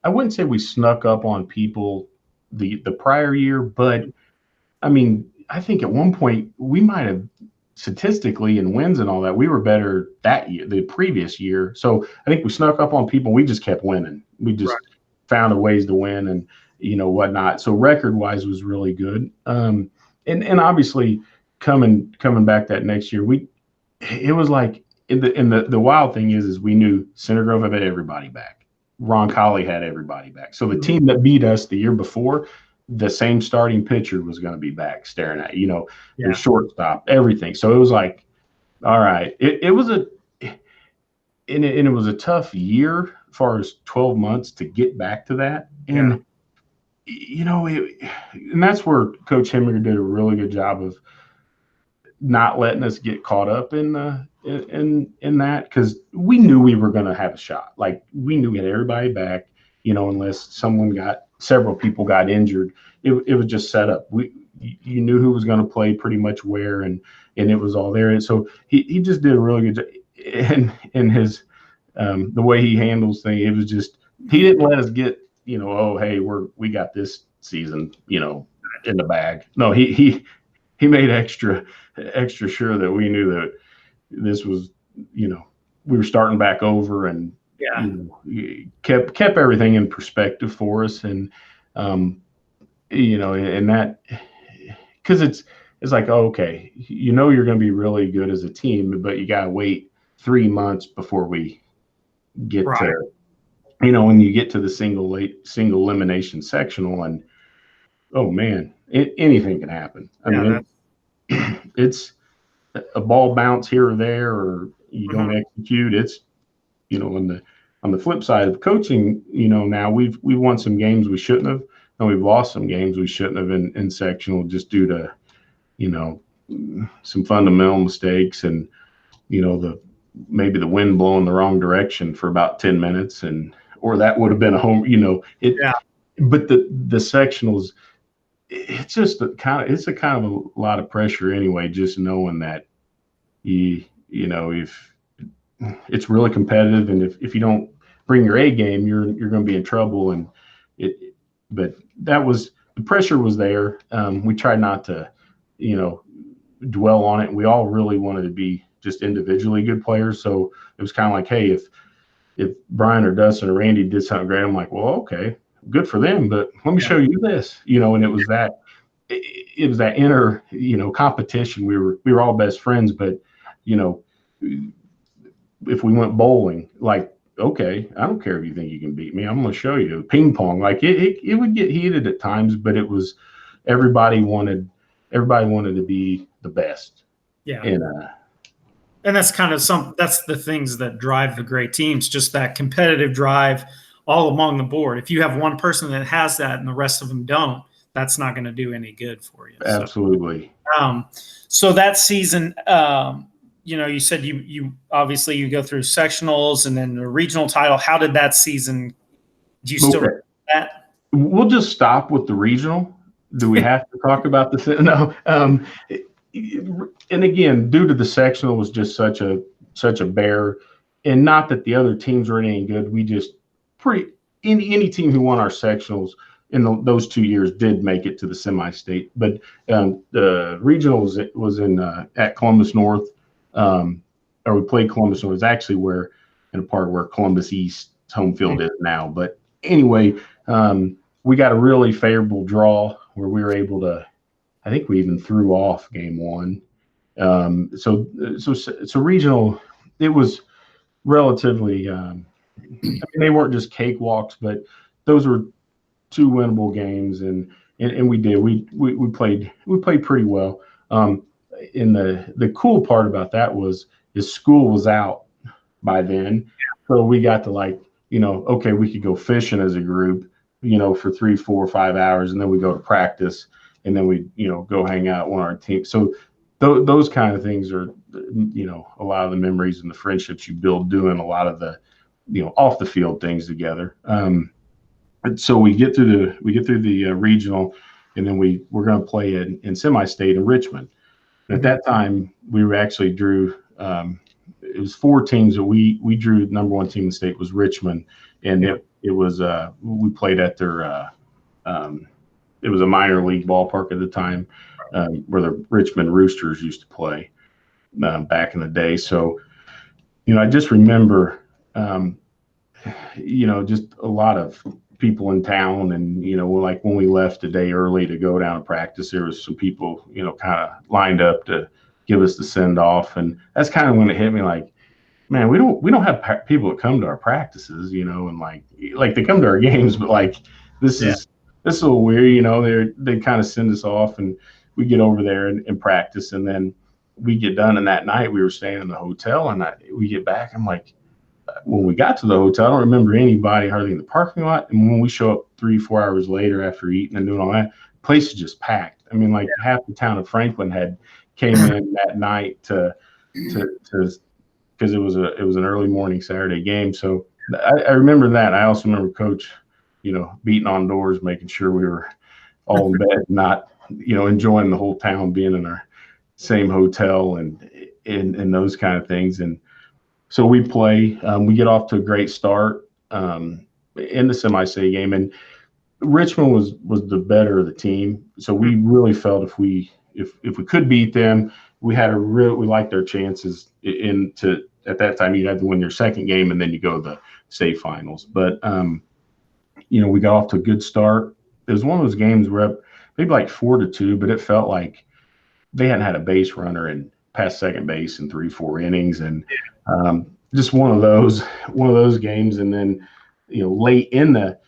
I wouldn't say we snuck up on people the prior year, but I mean, I think at one point we might have statistically in wins and all that, we were better that year, the previous year. So I think we snuck up on people. We just kept winning. We just found a ways to win and whatnot. So record wise was really good. And obviously coming back that next year, it was like the wild thing is we knew Center Grove had everybody back. Roncalli had everybody back. So the team that beat us the year before, the same starting pitcher was going to be back staring at the shortstop, everything. So it was like, all right, it was it was a tough year as far as 12 months to get back to that. And and that's where Coach Hemminger did a really good job of not letting us get caught up in that, because we knew we were going to have a shot. Like, we knew we had everybody back, unless several people got injured. It was just set up. You knew who was going to play pretty much where, and it was all there. And so he just did a really good job. And his the way he handles things, it was just, he didn't let us get, oh, hey, we got this season, in the bag. No, he made extra sure that we knew that this was, we were starting back over, and kept everything in perspective for us. And and that, because it's like, oh, okay, you're going to be really good as a team, but you got to wait 3 months before we get to, when you get to the single elimination sectional, and oh man, anything can happen. I mean, it's a ball bounce here or there, or you don't execute. It's, on the flip side of coaching, now we've won some games we shouldn't have, and we've lost some games we shouldn't have in sectional, just due to, some fundamental mistakes, and, maybe the wind blowing the wrong direction for about 10 minutes, or that would have been a home, but the sectionals, it's just a kind of a lot of pressure anyway, just knowing that if it's really competitive, and if you don't bring your A game, you're going to be in trouble. And but the pressure was there. We tried not to, dwell on it. And we all really wanted to be just individually good players. So it was kind of like, hey, if Brian or Dustin or Randy did something great, I'm like, well, okay, good for them, but let me show you this, and it was that inner, competition. We were all best friends, but, if we went bowling, like, okay, I don't care if you think you can beat me, I'm going to show you. Ping pong, like it would get heated at times, but it was, everybody wanted to be the best. Yeah. And that's kind of that's the things that drive the great teams, just that competitive drive all along the board. If you have one person that has that and the rest of them don't, that's not going to do any good for you. Absolutely. So that season, you said you obviously you go through sectionals and then the regional title. How did that season? Do you still remember that? We'll just stop with the regional. Do we have to talk about this? No. And again, due to the sectional was just such a bear, and not that the other teams were any good. We just any team who won our sectionals in those 2 years did make it to the semi-state. But the regional was in at Columbus North, or we played Columbus North. It's actually in a part where Columbus East home field is now. But anyway, we got a really favorable draw where we were able to, I think we even threw off game one. So regional, it was relatively, they weren't just cakewalks, but those were 2 winnable games, and we did. We played pretty well. And the cool part about that was school was out by then, so we got to, like, okay, we could go fishing as a group, for 3, 4, 5 hours, and then we go to practice, and then we go hang out on our team. So those kind of things are a lot of the memories and the friendships you build doing a lot of the off the field things together. And so we get through the regional, and then we're going to play in semi-state in Richmond. And at that time, we actually drew. It was 4 teams that we drew. Number 1 team in the state was Richmond, and it was we played at their. It was a minor league ballpark at the time, where the Richmond Roosters used to play back in the day. So, I just remember, just a lot of people in town, and like when we left a day early to go down to practice, there was some people kind of lined up to give us the send off, and that's kind of when it hit me, like, man, we don't have people that come to our practices, and like they come to our games, but like this is a little weird, they kind of send us off, and we get over there and practice, and then we get done. And that night we were staying in the hotel, and we get back, I'm like, when we got to the hotel, I don't remember anybody hardly in the parking lot. And when we show up 3, 4 hours later after eating and doing all that, place is just packed. I mean, like half the town of Franklin came in that night to because it was an early morning Saturday game. So I remember that. I also remember Coach, beating on doors, making sure we were all in bed, not enjoying the whole town being in our same hotel and those kind of things. And so we play. We get off to a great start in the semi-state game, and Richmond was the better of the team. So we really felt if we could beat them, we liked our chances at that time. You had to win your second game and then you go to the state finals. But we got off to a good start. It was one of those games where maybe like 4-2, but it felt like they hadn't had a base runner in past second base in 3-4 innings, and just one of those games. And then late in that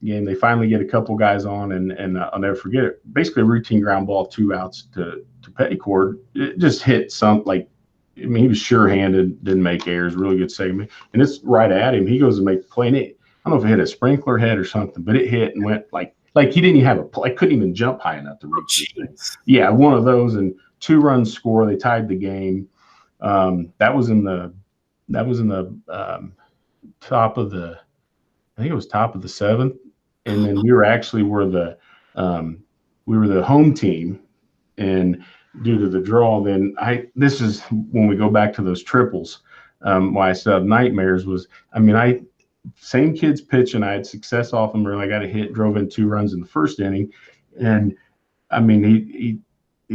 game, they finally get a couple guys on, and I'll never forget it. Basically, a routine ground ball, 2 outs to Petticord. It just hit he was sure-handed, didn't make errors, really good segment, and it's right at him. He goes to make the play, and I don't know if it hit a sprinkler head or something, but it hit and went like he didn't even have couldn't even jump high enough to reach it. Yeah, one of those, and 2-run score. They tied the game. That was in the top of the. I think it was top of the 7th, and then we were the home team, and due to the draw, then this is when we go back to those triples. Why I still have nightmares was, same kids pitching. I had success off them, I got a hit, drove in 2 runs in the first inning, and he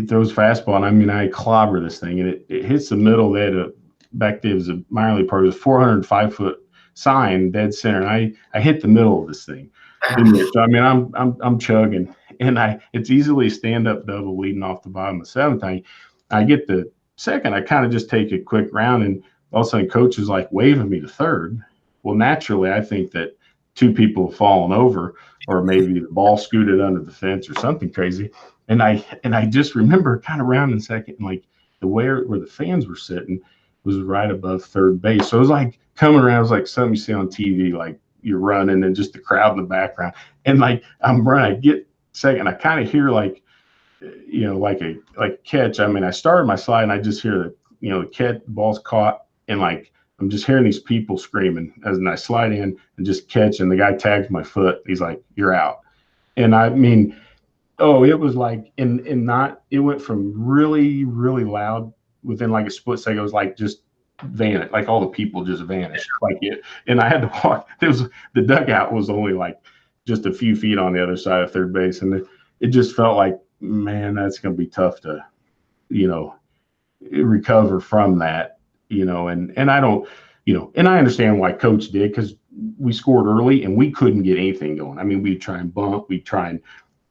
throws fastball, and I clobber this thing, and it hits the middle. They had back then it was a minor league park. It was 405-foot sign dead center, and I hit the middle of this thing. So, I'm chugging, and it's easily stand-up double leading off the bottom of the 7th. I get the second. I kind of just take a quick round, and all of a sudden coach is like waving me to third. Well, naturally, I think that 2 people have fallen over, or maybe the ball scooted under the fence or something crazy. And I just remember kind of rounding second, and like where the fans were sitting was right above third base. So it was like coming around, it was like something you see on TV, like you're running and just the crowd in the background. And like I'm running, I get second, I kind of hear like a catch. I started my slide and I just hear the catch, the ball's caught, and like I'm just hearing these people screaming as I slide in and just catch, and the guy tags my foot. He's like, "You're out." And it was like it went from really, really loud within like a split second. It was like just vanished, like all the people just vanished, like it. And I had to walk. The dugout was only like just a few feet on the other side of third base, and it just felt like, man, that's going to be tough to, recover from that. And I don't, and I understand why coach did, because we scored early and we couldn't get anything going. We'd try and bump, we'd try and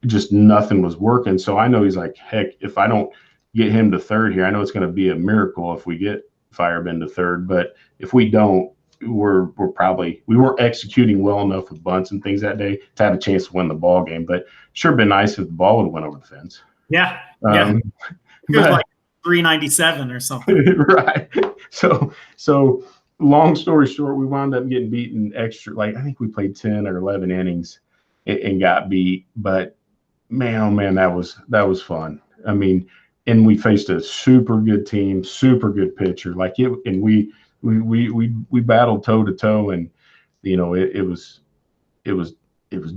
just nothing was working. So I know he's like, heck, if I don't get him to third here, I know it's going to be a miracle if we get Feyerabend to third. But if we don't, we weren't executing well enough with bunts and things that day to have a chance to win the ball game. But sure been nice if the ball would have went over the fence. Yeah. It was like 397 or something. Right. So long story short, we wound up getting beaten extra. I think we played 10 or 11 innings and got beat. But man, oh man, that was fun. And we faced a super good team, super good pitcher. And we battled toe to toe, and it was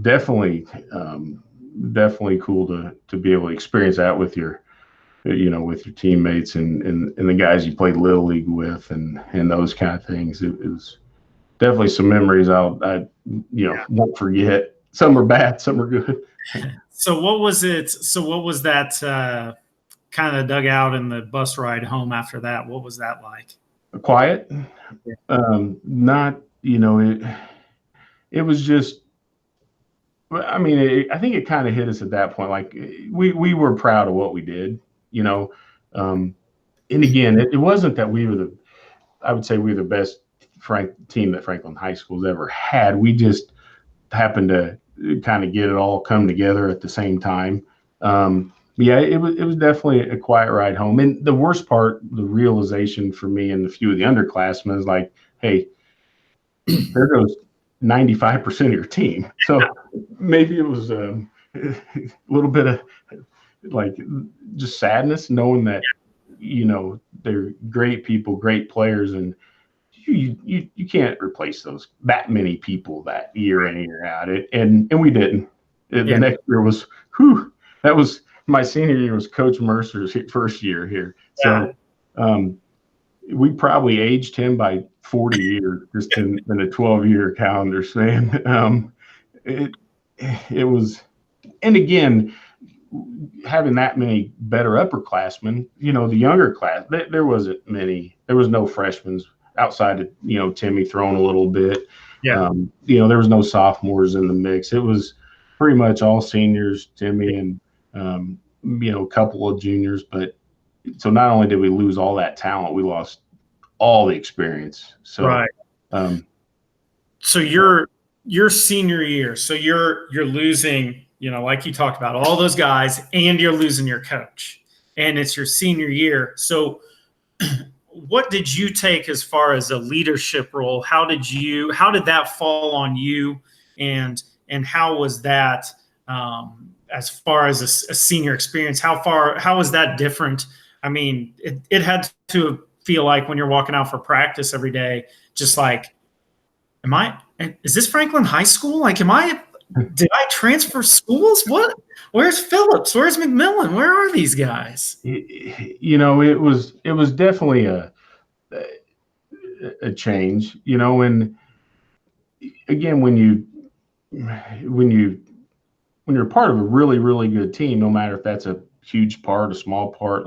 definitely cool to be able to experience that with your teammates and the guys you played Little League with and those kind of things. It was definitely some memories I won't forget. Some are bad, some are good. So what was that kind of dugout and the bus ride home after that? What was that like? Quiet. Not, it was just, I think it kind of hit us at that point. Like we were proud of what we did, and again, it wasn't that I would say we were the best team that Franklin High School's ever had. We just happened to kind of get it all come together at the same time. It was definitely a quiet ride home. And the worst part, the realization for me and a few of the underclassmen is like, hey, there goes 95% of your team. So maybe it was a little bit of like just sadness knowing that, they're great people, great players, and you can't replace that many people that year in and year out. And we didn't. The next year was, that was my senior year, was Coach Mercer's first year here. So we probably aged him by 40 years just in a 12-year calendar span. It was, and again, having that many better upperclassmen, the younger class, there wasn't many. There was no freshmen outside of, Timmy throwing a little bit. Yeah. There was no sophomores in the mix. It was pretty much all seniors, Timmy, and, a couple of juniors. But so not only did we lose all that talent, we lost all the experience. So, right. So your senior year, so you're losing, like you talked about, all those guys, and you're losing your coach, and it's your senior year. So what did you take as far as a leadership role? How did that fall on you, and how was that, as far as a senior experience? How was that different? I mean, it had to feel like when you're walking out for practice every day, just like, is this Franklin High School? Like, did I transfer schools? What? Where's Phillips? Where's McMillan? Where are these guys? It was definitely a change, and again, when you're part of a really, really good team, no matter if that's a huge part, a small part,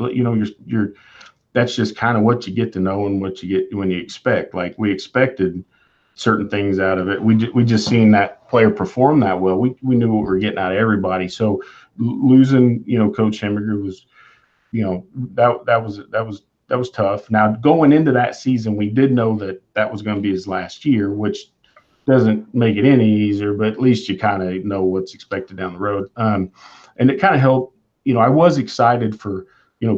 that's just kind of what you get to know and what you get when you expect. Like, we expected certain things out of it. We just seen that player perform that well. We knew what we were getting out of everybody. So losing, Coach Hemminger was, that was tough. Now, going into that season, we did know that was going to be his last year, which doesn't make it any easier, but at least you kind of know what's expected down the road. And it kind of helped. I was excited for,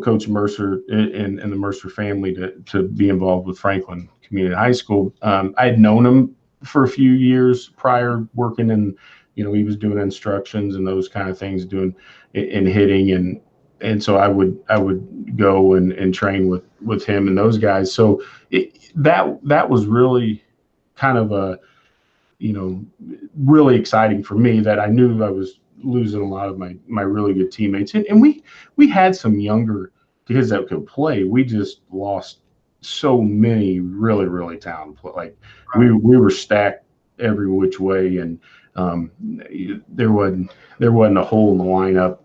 Coach Mercer and the Mercer family to be involved with Franklin Community High School. I had known him for a few years prior, working in, he was doing instructions and those kind of things, doing and hitting, and so I would go and train with him and those guys. So that was really kind of a, really exciting for me, that I knew I was losing a lot of my really good teammates. And we had some younger kids that could play. We just lost so many really, really talented players. Like, we were stacked every which way, and there wasn't a hole in the lineup.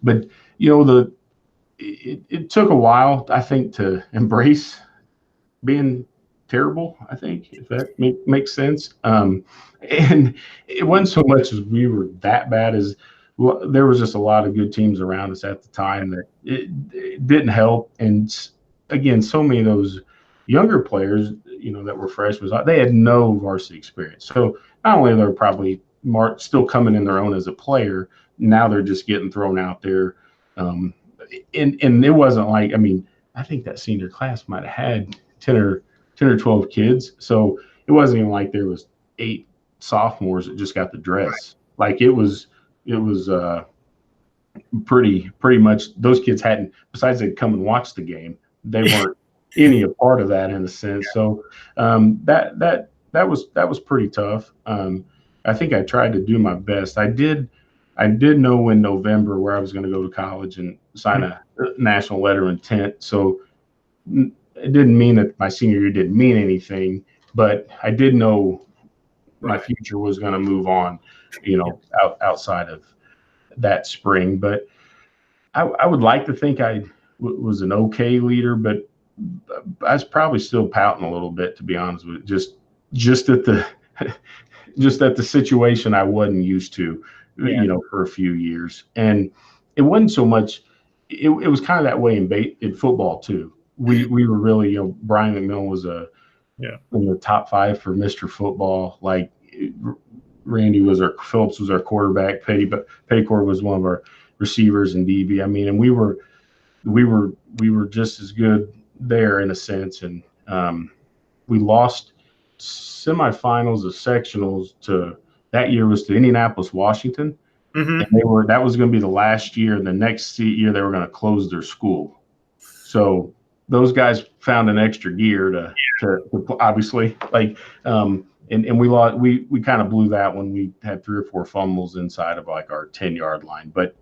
But it took a while, I think, to embrace being terrible, I think, if that makes sense. And it wasn't so much as we were that bad, as there was just a lot of good teams around us at the time that it didn't help. And again, so many of those younger players, that were freshmen, they had no varsity experience. So not only they're probably still coming in their own as a player, now they're just getting thrown out there. And it wasn't like, I think that senior class might have had 10 or 12 kids. So it wasn't even like there was 8 sophomores that just got the dress. Like, it was pretty much, those kids hadn't, besides they'd come and watch the game, they weren't any a part of that, in a sense. So that was pretty tough. I think I tried to do my best. I did know in November where I was going to go to college and sign a national letter of intent. So it didn't mean that my senior year didn't mean anything, but I did know my future was going to move on, outside of that spring. But I would like to think I was an okay leader, but I was probably still pouting a little bit, to be honest with you, just at the situation I wasn't used to, for a few years. And it wasn't so much, it was kind of that way in football too. We were really, Brian McMillan was in the top 5 for Mr. Football. Like, Phillips was our quarterback. Petticourt was one of our receivers and DB. And we were just as good there, in a sense. And we lost semifinals of sectionals that year was to Indianapolis, Washington. And that was going to be the last year. And the next year they were going to close their school. So those guys found an extra gear to obviously and we lost. We kind of blew that when we had 3 or 4 fumbles inside of like our 10-yard line, but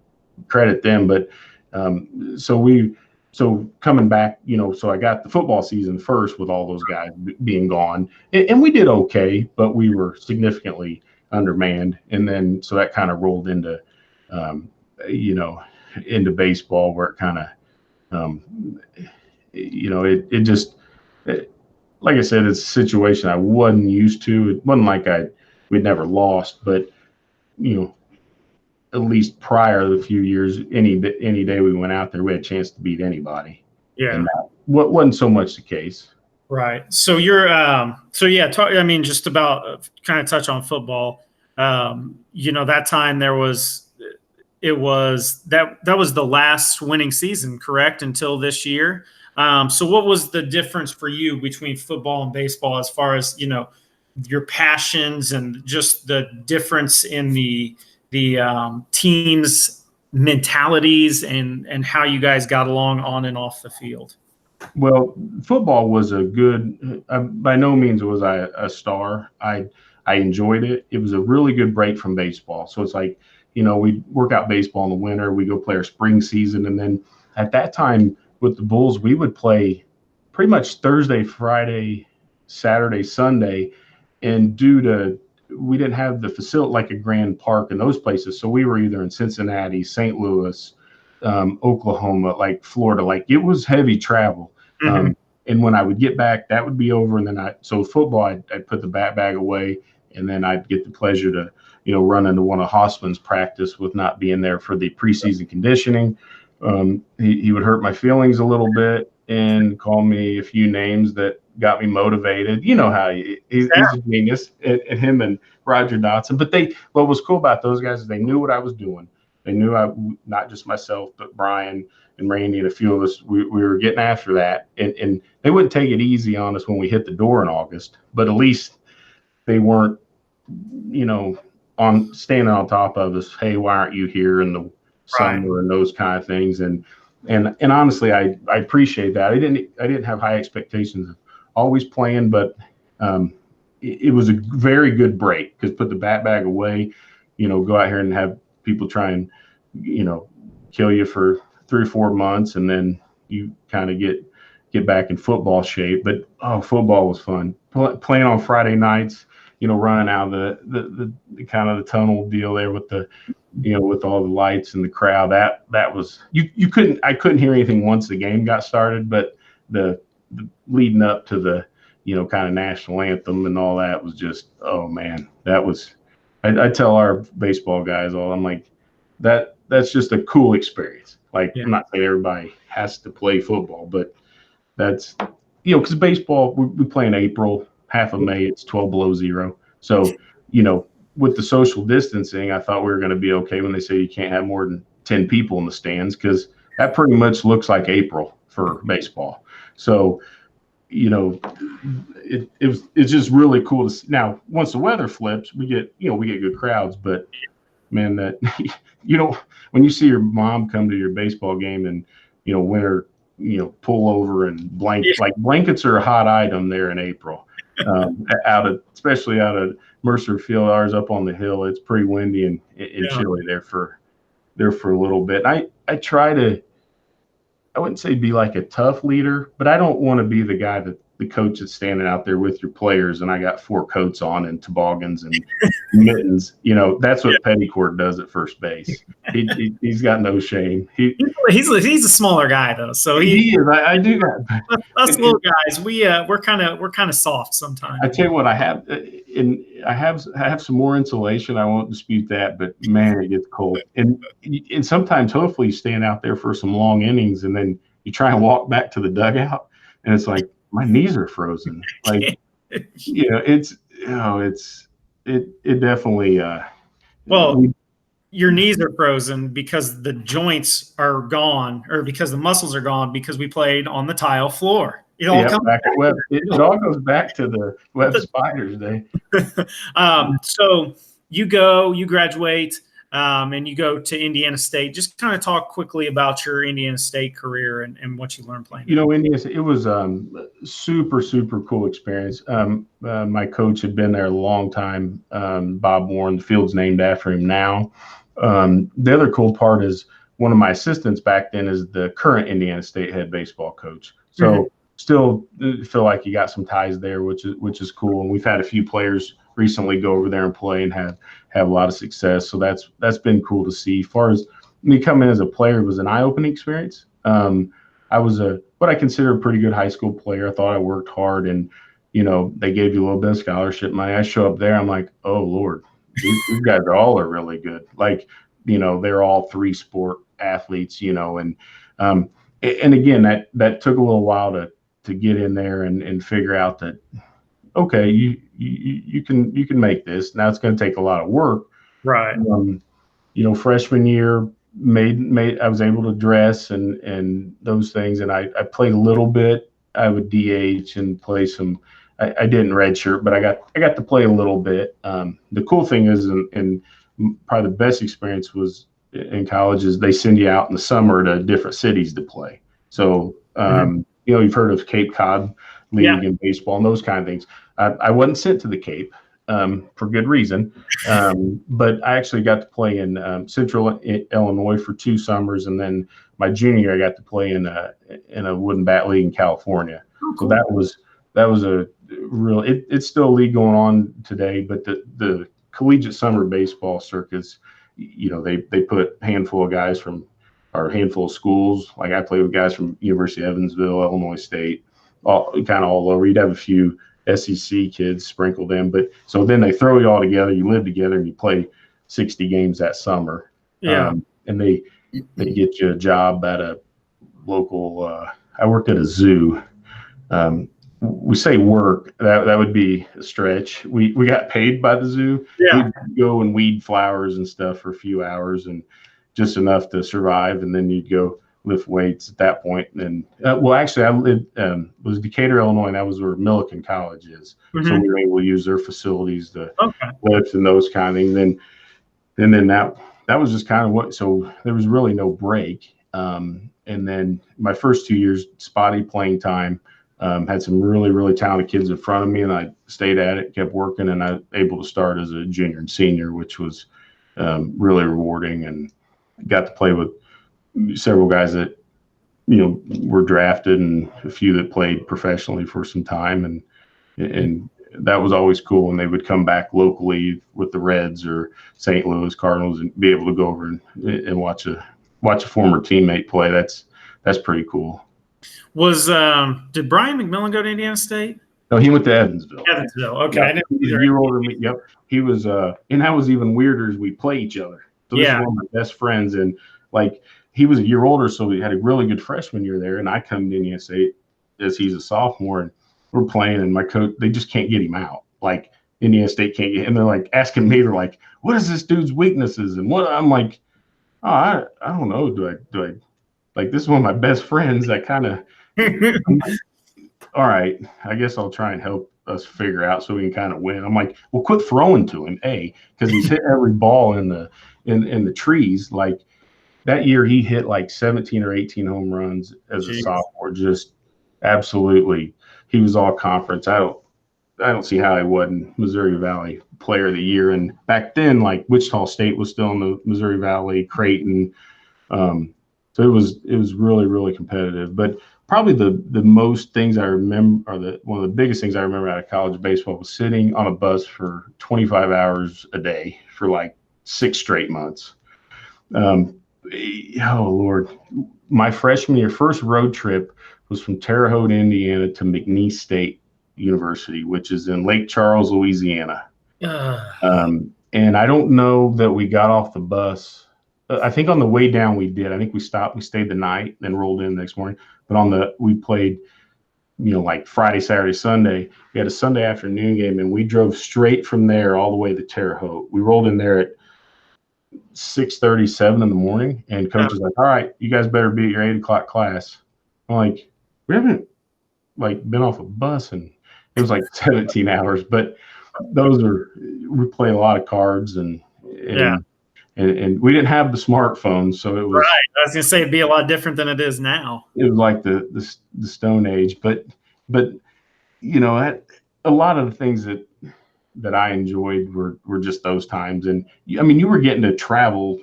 credit them. But so coming back, so I got the football season first with all those guys being gone, and we did okay, but we were significantly undermanned. And then so that kind of rolled into into baseball, where it kind of like I said, it's a situation I wasn't used to. It wasn't like we'd never lost, but at least prior to a few years, any day we went out there, we had a chance to beat anybody. Yeah, and that wasn't so much the case. Right. So you're just about kind of touch on football. That time that was the last winning season, correct? Until this year. So what was the difference for you between football and baseball as far as, your passions and just the difference in the team's mentalities and how you guys got along on and off the field? Well, football was a good, by no means was I a star. I enjoyed it. It was a really good break from baseball. So it's like, we work out baseball in the winter, we go play our spring season. And then at that time with the Bulls, we would play pretty much Thursday, Friday, Saturday, Sunday. And we didn't have the facility like a Grand Park in those places. So we were either in Cincinnati, St. Louis, Oklahoma, like Florida, like it was heavy travel. And when I would get back, that would be over. And then so football, I'd put the bag away, and then I'd get the pleasure to, run into one of Hossman's practice with not being there for the preseason conditioning. He would hurt my feelings a little bit and call me a few names that got me motivated. You know how he's a genius, and him and Roger Dotson. But what was cool about those guys is they knew what I was doing. They knew not just myself, but Brian and Randy and a few of us, we were getting after that. And they wouldn't take it easy on us when we hit the door in August, but at least they weren't, standing on top of us. Hey, why aren't you here in the summer and those kind of things? And honestly, I appreciate that. I didn't have high expectations of always playing, but it was a very good break, because put the bag away, go out here and have people try and, kill you for 3 or 4 months, and then you kind of get back in football shape. But football was fun. Playing on Friday nights, running out of the kind of the tunnel deal there with the, with all the lights and the crowd. That was I couldn't hear anything once the game got started, but the leading up to the, kind of national anthem and all that was just, oh man, that was. I tell our baseball guys I'm like, that's just a cool experience. Like, I'm not saying everybody has to play football, but that's, because baseball, we play in April, half of May, it's 12 below zero. So, with the social distancing, I thought we were going to be okay when they say you can't have more than 10 people in the stands, because that pretty much looks like April for baseball. So, it's just really cool to see. Now, once the weather flips, we get good crowds, but man, that when you see your mom come to your baseball game and, winter, pull over and blankets are a hot item there in April, especially out of Mercer Field, ours up on the hill. It's pretty windy and chilly there for a little bit. I try to, I wouldn't say be like a tough leader, but I don't want to be the guy that the coach is standing out there with your players and I got 4 coats on and toboggans and mittens. That's what Petticourt does at first base. He's got no shame. He's a smaller guy though, so he is. I do that. Us little guys, we're kind of soft sometimes. I tell you what, I have some more insulation. I won't dispute that, but man, it gets cold. And sometimes, hopefully, you stand out there for some long innings, and then you try and walk back to the dugout, and it's like my knees are frozen. Like, it definitely. Your knees are frozen because the joints are gone, or because the muscles are gone, because we played on the tile floor. It all comes back at Web. It all goes back to the Web Spiders Day. So you graduate, and you go to Indiana State. Just kind of talk quickly about your Indiana State career and what you learned playing. Indiana State, it was super, super cool experience. My coach had been there a long time, Bob Warren. The field's named after him now. The other cool part is one of my assistants back then is the current Indiana State head baseball coach. So still feel like you got some ties there, which is cool. And we've had a few players recently go over there and play and have a lot of success. So that's been cool to see. As far as me coming as a player, it was an eye-opening experience. I was what I consider a pretty good high school player. I thought I worked hard, and they gave you a little bit of scholarship money. I show up there, I'm like, oh Lord, these guys are really good. Like, they're all three-sport athletes, and again, that took a little while to get in there and figure out that, okay, you can make this. Now it's going to take a lot of work. Right. Freshman year, I was able to dress and those things, and I played a little bit. I would DH and play some. I didn't redshirt, but I got to play a little bit. The cool thing is, and probably the best experience was in college, is they send you out in the summer to different cities to play. So you've heard of Cape Cod League in baseball and those kind of things. I wasn't sent to the Cape. For good reason. But I actually got to play in Central Illinois for 2 summers, and then my junior year I got to play in a wooden bat league in California. Oh, cool. So that was a real. It's still a league going on today, but the collegiate summer baseball circuits, they put a handful of guys from or a handful of schools. Like I played with guys from University of Evansville, Illinois State, all over. You'd have a few SEC kids sprinkled in, but so then they throw you all together, you live together, and you play 60 games that summer. And they get you a job at a local. I worked at a zoo. We say work, that would be a stretch. We got paid by the zoo. We'd go and weed flowers and stuff for a few hours and just enough to survive, and then you'd go lift weights at that point. And actually I lived was Decatur, Illinois, and that was where Millikan College is. So we were able to use their facilities to lift and those kind of things. And then that was just kind of so there was really no break. And then my first 2 years, spotty playing time, had some really, really talented kids in front of me, and I stayed at it, kept working, and I was able to start as a junior and senior, which was really rewarding, and got to play with several guys that were drafted and a few that played professionally for some time, and that was always cool. And they would come back locally with the Reds or St. Louis Cardinals and be able to go over and watch a former teammate play. That's pretty cool. Did Brian McMillan go to Indiana State? No, he went to Evansville. Okay. Yeah, he's a year older than me. Yep. He was and that was even weirder as we play each other. So this is one of my best friends, and like he was a year older, so we had a really good freshman year there. And I come to Indiana State as he's a sophomore, and we're playing, and my coach, they just can't get him out. Like Indiana State can't get, and they're like asking me, they're like, "What is this dude's weaknesses?" And what I'm like, "Oh, I don't know. Do I like this is one of my best friends? I kind of all right. I guess I'll try and help us figure out so we can kind of win." I'm like, "Well, quit throwing to him, because he's hit every ball in the trees." Like that year, he hit like 17 or 18 home runs as a sophomore. Just absolutely, he was all conference. I don't see how he wasn't Missouri Valley Player of the Year. And back then, like Wichita State was still in the Missouri Valley, Creighton. So it was really, really competitive. But probably the most things I remember, or one of the biggest things I remember out of college baseball was sitting on a bus for 25 hours a day for like 6 straight months. Oh Lord, my freshman year, first road trip was from Terre Haute, Indiana to McNeese State University, which is in Lake Charles, Louisiana. And I don't know that we got off the bus. I think on the way down we did. I think we stopped, we stayed the night, then rolled in the next morning. But we played, like Friday, Saturday, Sunday. We had a Sunday afternoon game, and we drove straight from there all the way to Terre Haute. We rolled in there at 6:37 in the morning, and coach was like, "All right, you guys better be at your 8 o'clock class." I'm like, "We haven't like been off a bus, and it was like 17 hours. But we play a lot of cards, Yeah. and we didn't have the smartphones, so Right. I was gonna say it'd be a lot different than it is now. it was like the Stone Age. But a lot of the things that I enjoyed were just those times. And I mean, you were getting to travel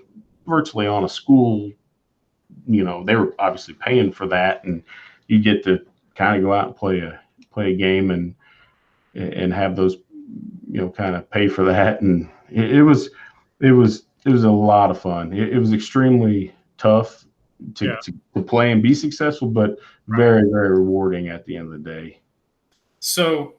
virtually on a school. They were obviously paying for that, and you get to kind of go out and play a game and have those, kind of pay for that. And it was a lot of fun. It was extremely tough to, Yeah. to play and be successful, but very, very rewarding at the end of the day. So,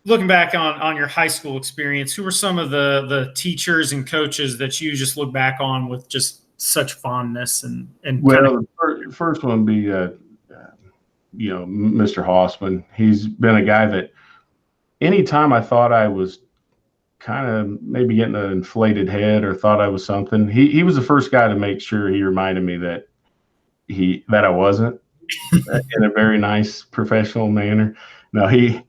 looking back on your high school experience, who were some of the teachers and coaches that you just look back on with just such fondness and Well, the first one would be, Mr. Hossman. He's been a guy that anytime I thought I was kind of maybe getting an inflated head or thought I was something, he was the first guy to make sure he reminded me that I wasn't, in a very nice professional manner. No, he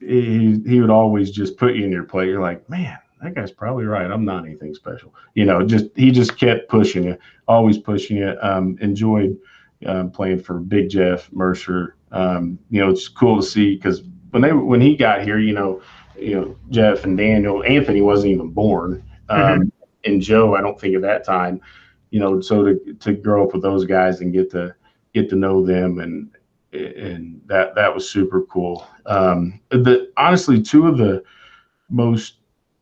would always just put you in your plate. You're like, man, that guy's probably right. I'm not anything special. He just kept pushing you, always pushing you. Enjoyed playing for Big Jeff Mercer. It's cool to see because when he got here, Jeff and Daniel, Anthony wasn't even born, and Joe, I don't think at that time. So to grow up with those guys and get to know them, and that was super cool. Honestly, two of the most,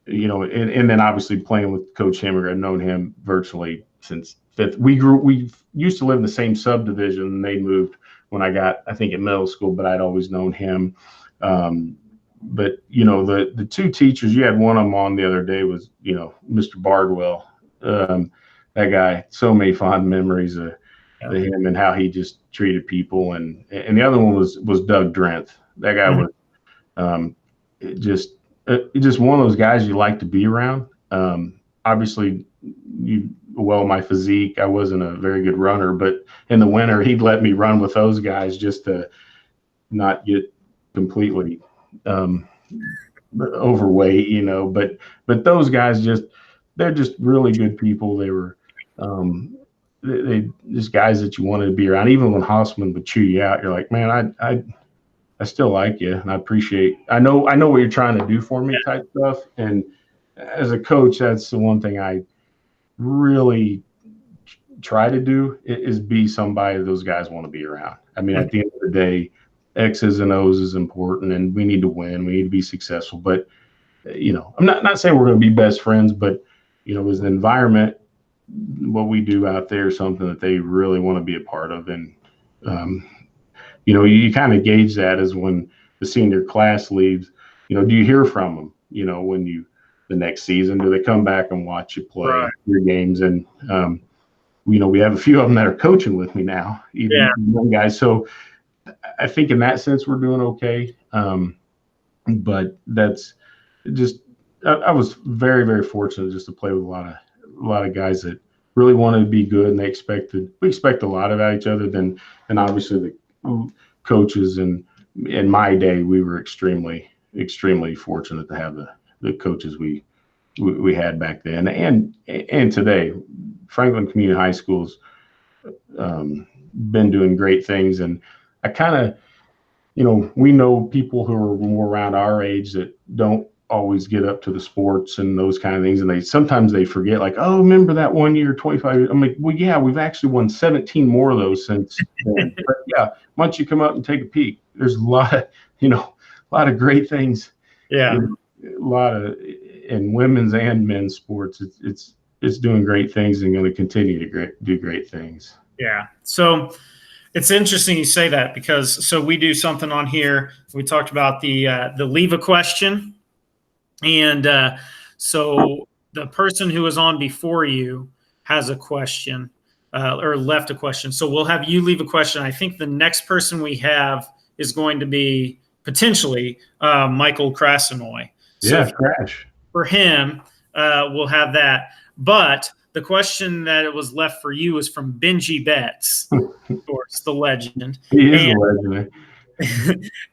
and then obviously playing with Coach Hemmer, I've known him virtually since fifth. We used to live in the same subdivision, and they moved when I got, I think, in middle school, but I'd always known him. But the two teachers, you had one of them on the other day was, Mr. Bardwell. That guy, so many fond memories of him and how he just treated people. And the other one was Doug Drenth. That guy was just one of those guys you like to be around. Obviously, my physique, I wasn't a very good runner, but in the winter, he'd let me run with those guys just to not get completely overweight, but those guys they're just really good people. They were, they just guys that you wanted to be around. Even when Hossman would chew you out, you're like, man, I still like you, and I appreciate. I know what you're trying to do for me, type stuff. And as a coach, that's the one thing I really try to do is be somebody those guys want to be around. I mean, at the end of the day, X's and O's is important, and we need to win. We need to be successful. But I'm not saying we're going to be best friends, but as an environment, what we do out there is something that they really want to be a part of. And you kind of gauge that as when the senior class leaves. Do you hear from them? When the next season, do they come back and watch you play your games? And we have a few of them that are coaching with me now, even young guys. So I think in that sense we're doing okay. But that's just I was very, very fortunate just to play with a lot of guys that really wanted to be good, and we expect a lot of each other. Then obviously the coaches, and in my day we were extremely, extremely fortunate to have the coaches we had back then and today. Franklin Community High School's been doing great things, and I kind of, we know people who are more around our age that don't always get up to the sports and those kind of things, and sometimes they forget, like, oh, remember that one year, 25 years? I'm like, well, yeah, we've actually won 17 more of those since then. But yeah, why don't you come up and take a peek? There's a lot of great things. Yeah, a lot of in women's and men's sports. It's doing great things and going to continue to do great things. Yeah. So it's interesting you say that, because we do something on here. We talked about the leave a question. And so the person who was on before you has a question or left a question. So we'll have you leave a question. I think the next person we have is going to be potentially Michael Krasnoy. So Crash. For him, we'll have that. But the question that it was left for you was from Benji Betts, of course, the legend. He is a legend.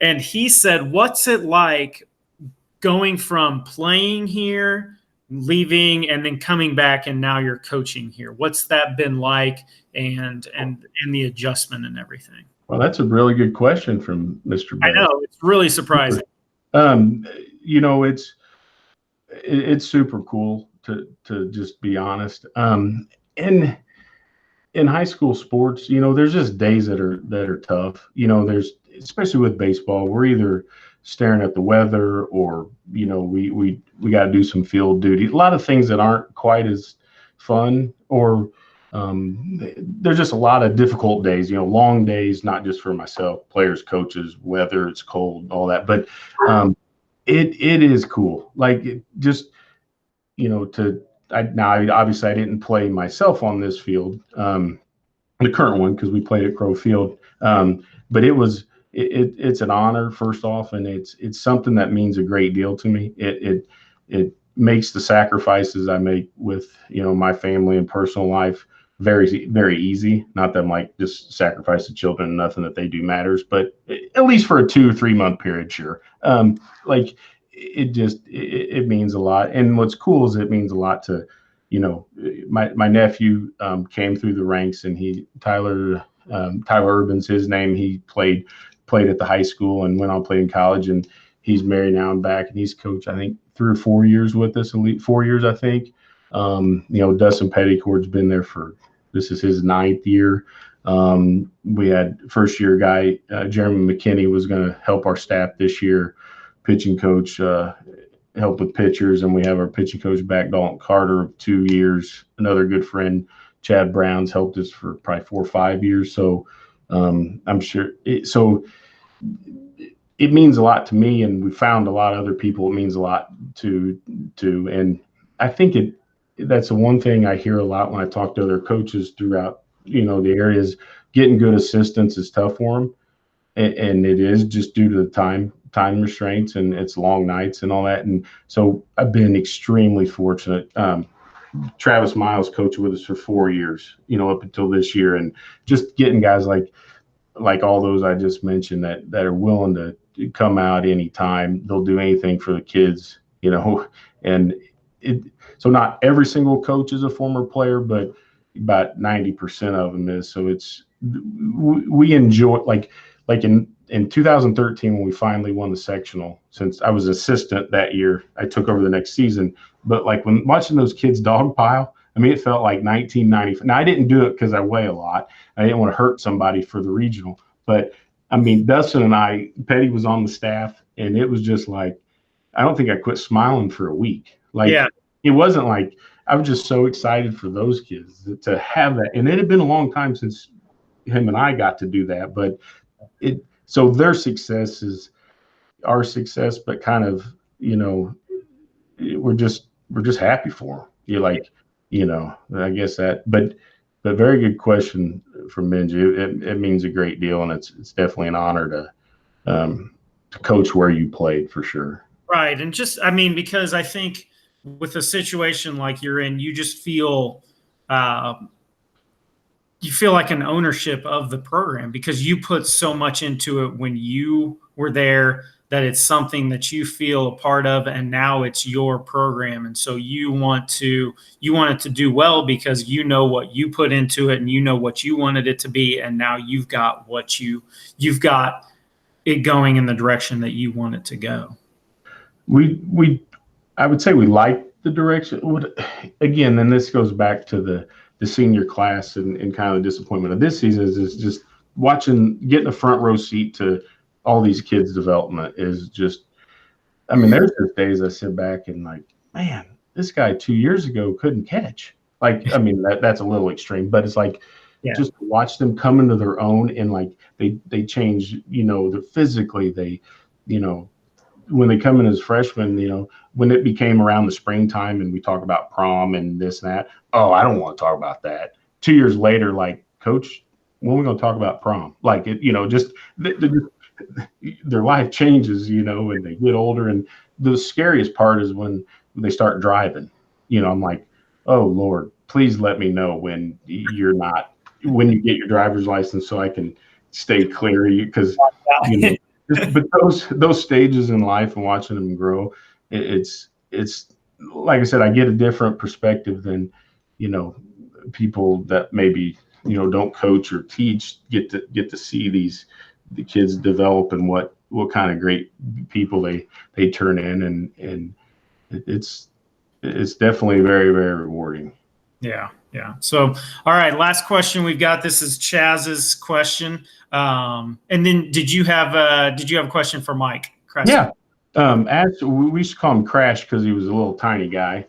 And he said, what's it like going from playing here, leaving, and then coming back, and now you're coaching here? What's that been like, and the adjustment and everything? Well, that's a really good question from Mr. Betts. I know, it's really surprising. You know, it's super cool to just be honest. In high school sports, you know, there's just days that are tough. You know, there's, especially with baseball, we're either staring at the weather or, you know, we got to do some field duty. A lot of things that aren't quite as fun, or there's just a lot of difficult days, you know, long days, not just for myself, players, coaches, weather, it's cold, all that. But it is cool. Like, it just, you know, now obviously I didn't play myself on this field, the current one, because we played at Crow Field. But it's an honor, first off, and it's something that means a great deal to me. It makes the sacrifices I make with, you know, my family and personal life very, very easy. Not that I'm like, just sacrifice the children, nothing that they do matters, but at least for a 2 or 3 month period, sure. Like, it means a lot. And what's cool is it means a lot to, you know, my nephew came through the ranks, and Tyler Urban's his name. He played at the high school and went on playing in college, and he's married now and back, and he's coached, I think, 3 or 4 years with us, 4 years, I think. You know, Dustin Petticourt's been there this is his 9th year. We had first year guy, Jeremy McKinney, was going to help our staff this year, pitching coach, help with pitchers. And we have our pitching coach back, Dalton Carter, of 2 years. Another good friend, Chad Brown's, helped us for probably 4 or 5 years. So I'm sure it means a lot to me, and we found a lot of other people it means a lot to. And I think that's the one thing I hear a lot when I talk to other coaches throughout, you know, the areas. Getting good assistants is tough for them, and it is just due to the time restraints, and it's long nights and all that. And so I've been extremely fortunate. Travis Miles coached with us for 4 years, you know, up until this year, and just getting guys like all those I just mentioned that are willing to come out anytime. They'll do anything for the kids, you know. And so not every single coach is a former player, but about 90% of them is. So we enjoy, like in 2013, when we finally won the sectional, since I was assistant that year, I took over the next season. But like, when watching those kids dogpile, I mean, it felt like 1990. Now, I didn't do it because I weigh a lot. I didn't want to hurt somebody for the regional. But I mean, Dustin and Petty was on the staff, and it was just like, I don't think I quit smiling for a week. Like, yeah. It wasn't like, I was just so excited for those kids to have that. And it had been a long time since him and I got to do that. But so their success is our success, but kind of, you know, we're just happy for them. You're like, you know, I guess that, but very good question from Benji. It means a great deal, and it's definitely an honor to coach where you played, for sure. Right. And just, I mean, because I think with a situation like you're in, you just feel, you feel like an ownership of the program, because you put so much into it when you were there, that it's something that you feel a part of, and now it's your program. And so you want it to do well, because you know what you put into it, and you know what you wanted it to be. And now you've got you've got it going in the direction that you want it to go. I would say we like the direction. Again, then this goes back to the senior class and kind of the disappointment of this season is just getting a front row seat to all these kids' development is just, I mean, there's just days I sit back and like, man, this guy 2 years ago couldn't catch. Like, I mean, that's a little extreme, but it's like, yeah, just watch them come into their own, and like they change, you know, physically, they, you know, when they come in as freshmen, you know, when it became around the springtime and we talk about prom and this and that, oh, I don't want to talk about that. 2 years later, like, coach, when are we going to talk about prom? Like, it, you know, just their life changes, you know, and they get older. And the scariest part is when they start driving. You know, I'm like, oh Lord, please let me know when when you get your driver's license so I can stay clear of you, because but those stages in life and watching them grow, it's like I said, I get a different perspective than people that maybe don't coach or teach get to see the kids develop and what kind of great people they turn in, and it's definitely very, very rewarding. Yeah. So, all right, last question we've got. This is Chaz's question. And then did you have a question for Mike Cressman? Yeah. We used to call him Crash because he was a little tiny guy.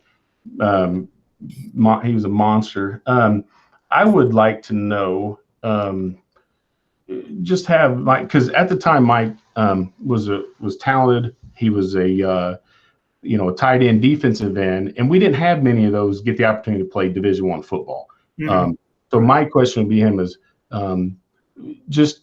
He was a monster. I would like to know, just have Mike, because at the time Mike was talented. He was a tight end, defensive end, and we didn't have many of those get the opportunity to play Division I football. Mm-hmm. So my question would be him is just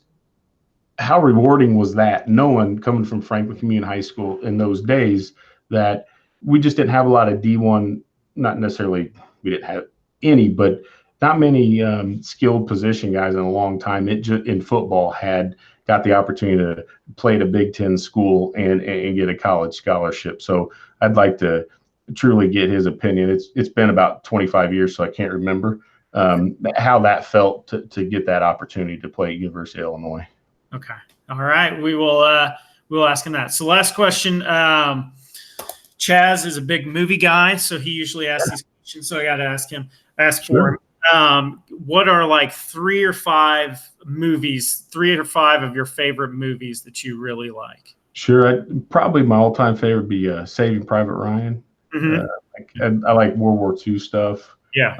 how rewarding was that, knowing, coming from Franklin Community High School in those days, that we just didn't have a lot of D1, not necessarily we didn't have any, but not many skilled position guys in a long time. In football had got the opportunity to play at a Big Ten school and get a college scholarship. So I'd like to truly get his opinion. It's been about 25 years, so I can't remember how that felt to get that opportunity to play at University of Illinois. Okay. All right. We'll ask him that. So last question. Chaz is a big movie guy, so he usually asks these questions. So I got to ask for him. What are like 3 or 5 of your favorite movies that you really like? Sure. Probably my all-time favorite would be Saving Private Ryan. Mm-hmm. I like World War II stuff. Yeah.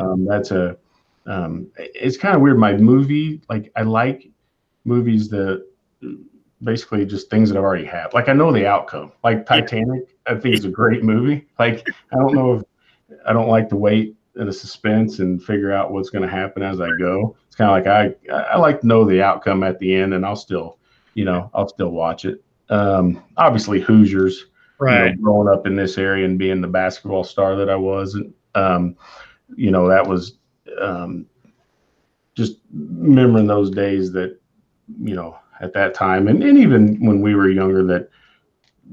It's kind of weird. My movie, like, I like movies that basically just things that I've already had. Like, I know the outcome. Like Titanic, I think it's a great movie. Like, I don't like to wait in the suspense and figure out what's going to happen as I go. It's kind of like I like to know the outcome at the end, and I'll still watch it. Obviously Hoosiers, right. Growing up in this area and being the basketball star that I was, and that was just remembering those days that at that time, and even when we were younger, that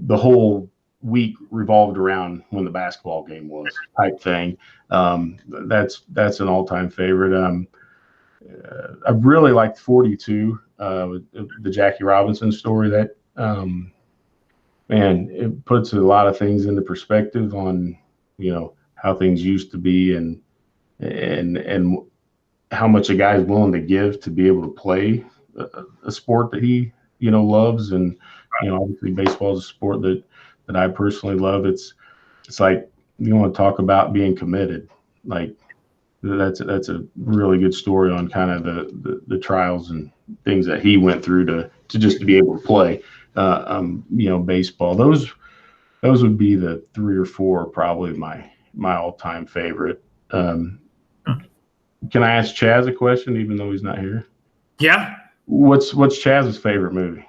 the whole week revolved around when the basketball game was, type thing. That's an all-time favorite. I really liked 42, the Jackie Robinson story. That man, it puts a lot of things into perspective on how things used to be, and how much a guy's willing to give to be able to play a sport that he loves. And obviously baseball is a sport that I personally love. It's like, you want to talk about being committed. Like, that's a really good story on kind of the trials and things that he went through to just to be able to play baseball. Those would be the 3 or 4 probably my all-time favorite. Can I ask Chaz a question even though he's not here? Yeah. What's Chaz's favorite movie?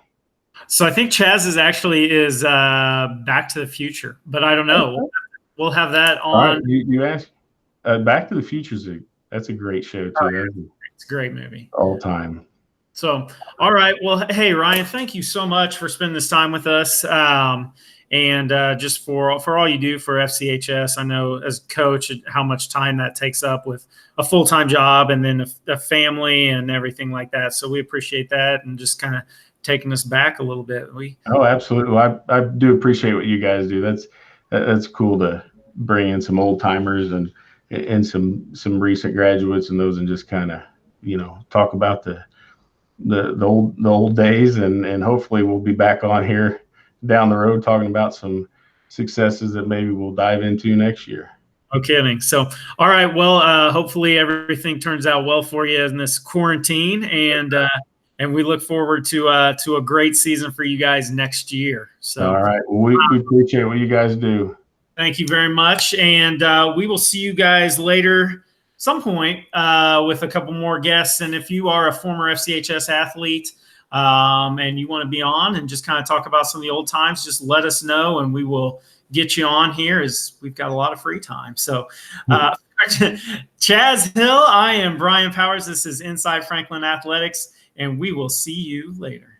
So I think Chaz is Back to the Future, but I don't know. We'll have that on. All right, you asked. Back to the Future that's a great show too. Right. It's a great movie. All time. So, all right. Well, hey, Ryan, thank you so much for spending this time with us. And just for all you do for FCHS. I know as a coach how much time that takes up with a full-time job and then a family and everything like that. So we appreciate that, and just kind of taking us back a little bit. Absolutely. Well, I do appreciate what you guys do. That's cool to bring in some old timers and some recent graduates and those, and just kind of talk about the old days, and hopefully we'll be back on here down the road talking about some successes that maybe we'll dive into next year. No kidding. So, all right. Well, hopefully everything turns out well for you in this quarantine, and we look forward to a great season for you guys next year. So, all right. Well, we appreciate what you guys do. Thank you very much, and we will see you guys later, some point, with a couple more guests. And if you are a former FCHS athlete, and you want to be on and just kind of talk about some of the old times, just let us know, and we will get you on here, as we've got a lot of free time. So Chaz Hill, I am Brian Powers. This is Inside Franklin Athletics, and we will see you later.